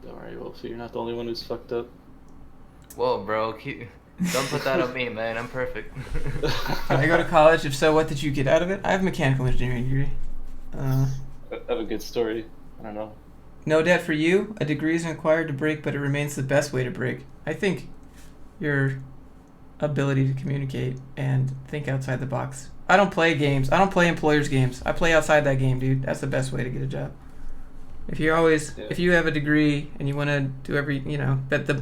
Don't worry, Wolf. You're not the only one who's fucked up. Whoa, bro, don't put that on me, man. I'm perfect. Did I go to college? If so, what did you get out of it? I have a mechanical engineering degree. I have a good story. I don't know. No debt for you. A degree isn't required to break, but it remains the best way to break. I think your ability to communicate and think outside the box. I don't play games. I don't play employers' games. I play outside that game, dude. That's the best way to get a job. If you have a degree and you want to do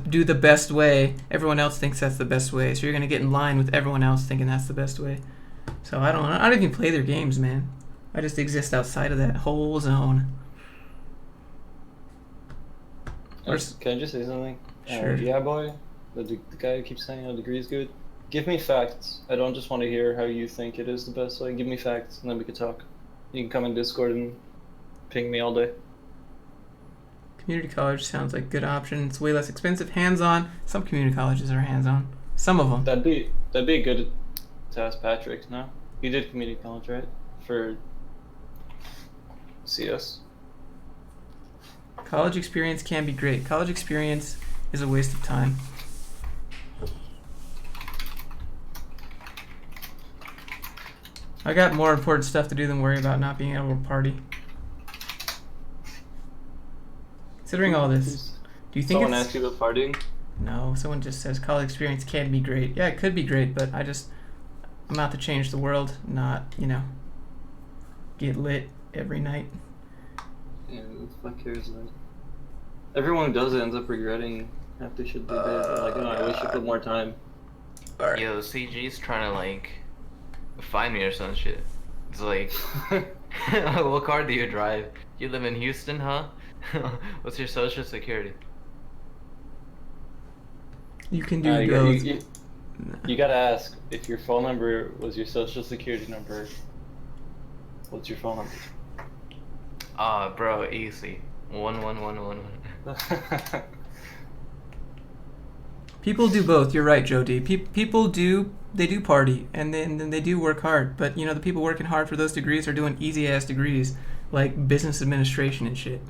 do the best way, everyone else thinks that's the best way. So you're gonna get in line with everyone else thinking that's the best way. So I don't even play their games, man. I just exist outside of that whole zone. Where's- Can I just say something? Sure. Yeah, boy, the guy who keeps saying a degree is good. Give me facts. I don't just want to hear how you think it is the best way. Give me facts, and then we can talk. You can come in Discord and ping me all day. Community college sounds like a good option. It's way less expensive. Hands-on. Some community colleges are hands-on. Some of them. That'd be good to ask Patrick. No, he did community college, right? For CS. College experience can be great. College experience is a waste of time. I got more important stuff to do than worry about not being able to party. Considering all this, do you think Someone it's... asked you about partying? No, someone just says college experience can be great. Yeah, it could be great, but I'm out to change the world, not, get lit every night. Yeah, who the fuck cares? Like, everyone who does it ends up regretting after shit they did. Like, oh, I wish I put more time. Alright. Yo, CG's trying to like find me or some shit. It's like, what car do you drive? You live in Houston, huh? What's your social security? You can do those. You gotta ask if your phone number was your social security number. What's your phone number? Bro, easy. 11111. People do both. You're right, Joe D. People do party and then they do work hard. But the people working hard for those degrees are doing easy ass degrees like business administration and shit,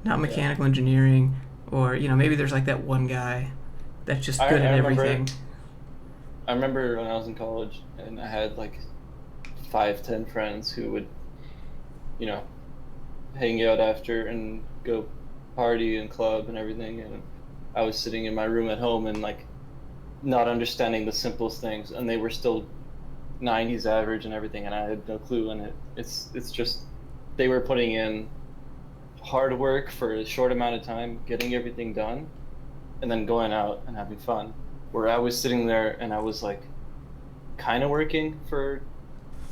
not mechanical engineering. Or maybe there's like that one guy that's just good at everything. I remember when I was in college and I had like 5-10 friends who would, hang out after and go party and club and everything, and I was sitting in my room at home and like not understanding the simplest things, and they were still 90s average and everything, and I had no clue. And it's just they were putting in hard work for a short amount of time, getting everything done, and then going out and having fun. Where I was sitting there and I was like kind of working for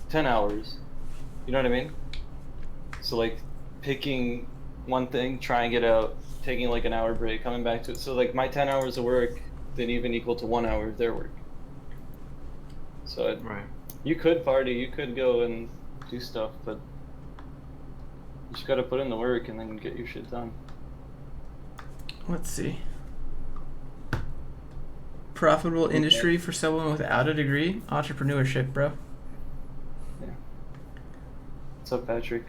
10 hours. You know what I mean? So like picking one thing, trying it out, taking like an hour break, coming back to it. So like my 10 hours of work didn't even equal to 1 hour of their work. So Right. You could party, you could go and do stuff, but you just gotta put in the work and then get your shit done. Let's see. Profitable industry for someone without a degree? Entrepreneurship, bro. Yeah. What's up, Patrick?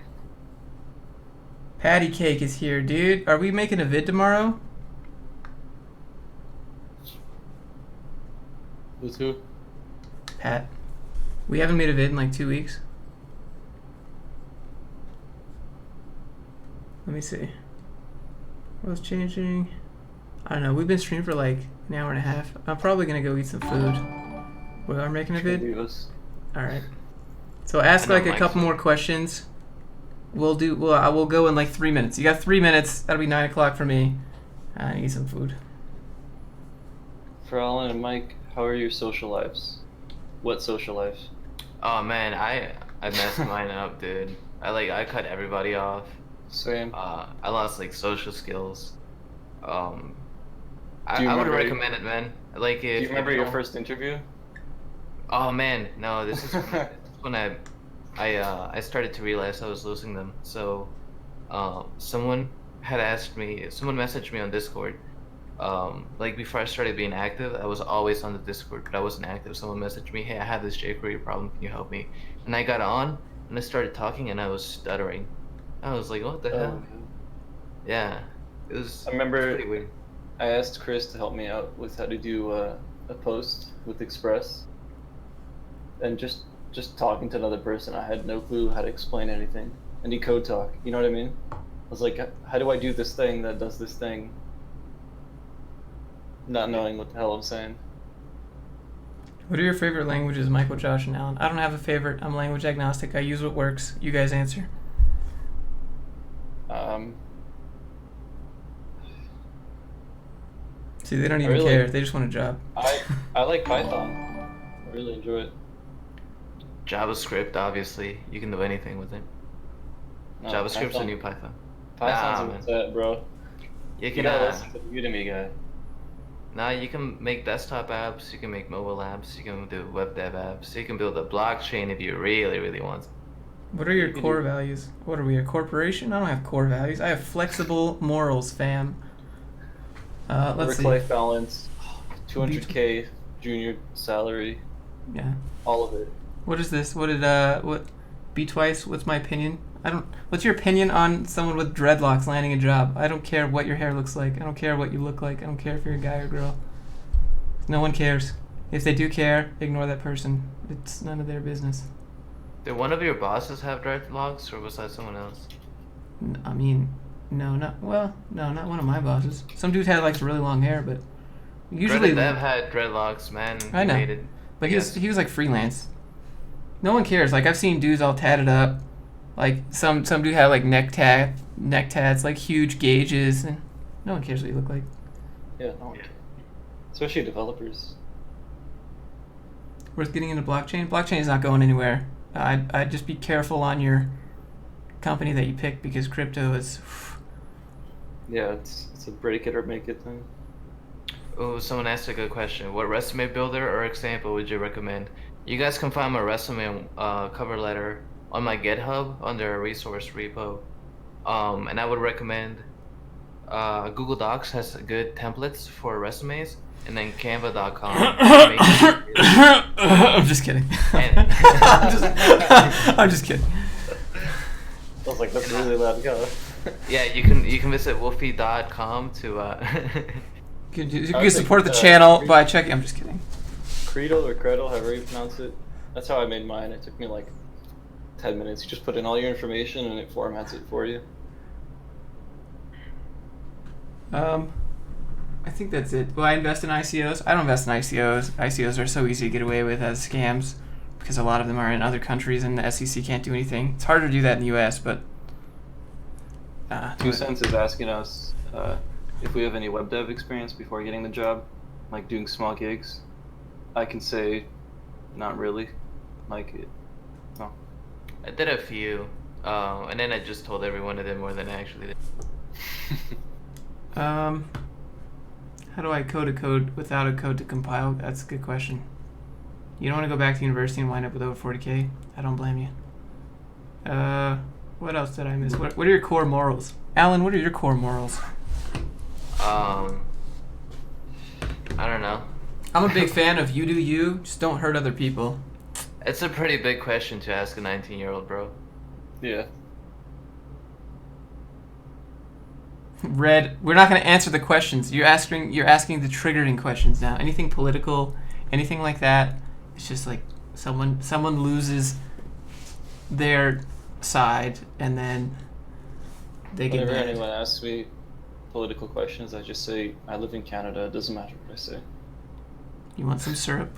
Patty Cake is here, dude. Are we making a vid tomorrow? With who? Pat. We haven't made a vid in like 2 weeks. Let me see. What's changing? I don't know. We've been streaming for like an hour and a half. I'm probably gonna go eat some food. We are making a vid? Alright. So ask like a couple more questions. I will go in like 3 minutes. You got 3 minutes. That'll be 9 o'clock for me. I need some food. For Alan and Mike, how are your social lives? What social life? Oh man, I messed mine up, dude. I cut everybody off. Same. I lost like social skills. I would remember- recommend it, man. Like, Do you remember your first interview? Oh man, no. This is when I started to realize I was losing them. So, someone messaged me on Discord. Like before I started being active, I was always on the Discord, but I wasn't active. Someone messaged me, "Hey, I have this jQuery problem. Can you help me?" And I got on and I started talking, and I was stuttering. I was like, "What the hell?" Yeah, it was. I remember pretty weird. I asked Chris to help me out with how to do a post with Express, and just talking to another person, I had no clue how to explain anything. And he code talk, you know what I mean? I was like, how do I do this thing that does this thing? Not knowing what the hell I'm saying. What are your favorite languages, Michael, Josh, and Alan? I don't have a favorite. I'm language agnostic. I use what works. You guys answer. See, they don't even care. They just want a job. I like Python. I really enjoy it. JavaScript, obviously, you can do anything with it. No, JavaScript's Python. the new Python. Python's Nah, what's that, bro. You You can gotta listen to the Udemy guy. now you can make desktop apps, you can make mobile apps, you can do web dev apps, you can build a blockchain if you really, really want. What are your You can core do- values? What are we, a corporation? I don't have core values. I have flexible morals, fam. Let's see. Work-life balance, 200K junior salary, Yeah. all of it. What is this? What? Be twice? What's my opinion? I don't. What's your opinion on someone with dreadlocks landing a job? I don't care what your hair looks like. I don't care what you look like. I don't care if you're a guy or girl. No one cares. If they do care, ignore that person. It's none of their business. Did one of your bosses have dreadlocks, or was that someone else? I mean, no, not not one of my bosses. Some dude had like really long hair, but usually Dev had dreadlocks, man. I know. He made it. But he Yes. was like freelance. No one cares. Like I've seen dudes all tatted up. Like some dude had like neck tats, like huge gauges, and no one cares what you look like. Yeah, no one cares. Especially developers. Worth getting into blockchain. Blockchain is not going anywhere. I'd just be careful on your company that you pick because crypto is. Yeah, it's a break it or make it thing. Oh, someone asked a good question. What resume builder or example would you recommend? You guys can find my resume cover letter on my GitHub under a resource repo. And I would recommend Google Docs has good templates for resumes, and then Canva.com. I'm just kidding. And- I'm just kidding. I was like, that's a really loud guy. Yeah, you can visit wolfie.com to You I can support the channel by checking. I'm just kidding. Creedle or Credle, however you pronounce it. That's how I made mine. It took me like 10 minutes. You just put in all your information and it formats it for you. I think that's it. Will I invest in ICOs? I don't invest in ICOs. ICOs are so easy to get away with as scams because a lot of them are in other countries and the SEC can't do anything. It's harder to do that in the US, but 2 Cents is asking us if we have any web dev experience before getting the job, like doing small gigs. I can say, not really. Like, no. I did a few, and then I just told everyone I did more than I actually did. how do I code a code without a code to compile? That's a good question. You don't want to go back to university and wind up with over 40K? I don't blame you. What else did I miss? What are your core morals? Alan, what are your core morals? I don't know. I'm a big fan of you do you, just don't hurt other people. It's a pretty big question to ask a 19-year-old, bro. Yeah. Red, we're not going to answer the questions. You're asking the triggering questions now. Anything political, anything like that, it's just like someone loses their side and then they get Whenever mad. anyone asks me political questions, I just say, I live in Canada. It doesn't matter what I say. You want some syrup?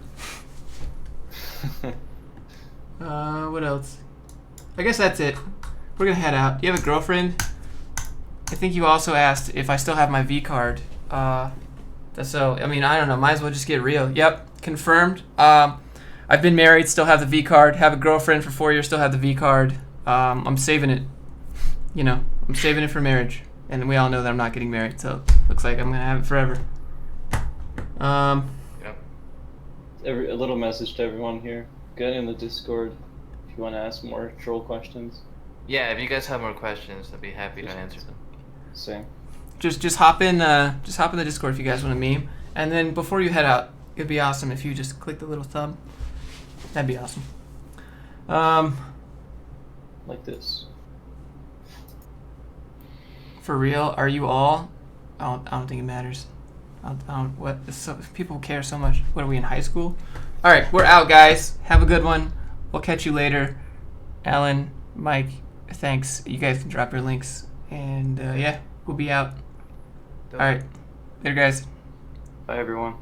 What else? I guess that's it. We're gonna head out. You have a girlfriend? I think you also asked if I still have my V card. So I mean, I don't know. Might as well just get real. Yep, confirmed. I've been married, still have the V card. Have a girlfriend for 4 years, still have the V card. I'm saving it. You know, I'm saving it for marriage. And we all know that I'm not getting married, so looks like I'm gonna have it forever. Yep. A little message to everyone here. Get in the Discord if you want to ask more troll questions. Yeah, if you guys have more questions, I'd be happy to answer them. Same. Just hop in the Discord if you guys want to meme. And then before you head out, it'd be awesome if you just click the little thumb. That'd be awesome. Like this. For real, are you all? I don't think it matters. What? People care so much. What are we in high school? All right, we're out, guys. Have a good one. We'll catch you later. Alan, Mike, thanks. You guys can drop your links, and yeah, we'll be out. All right, later, guys. Bye, everyone.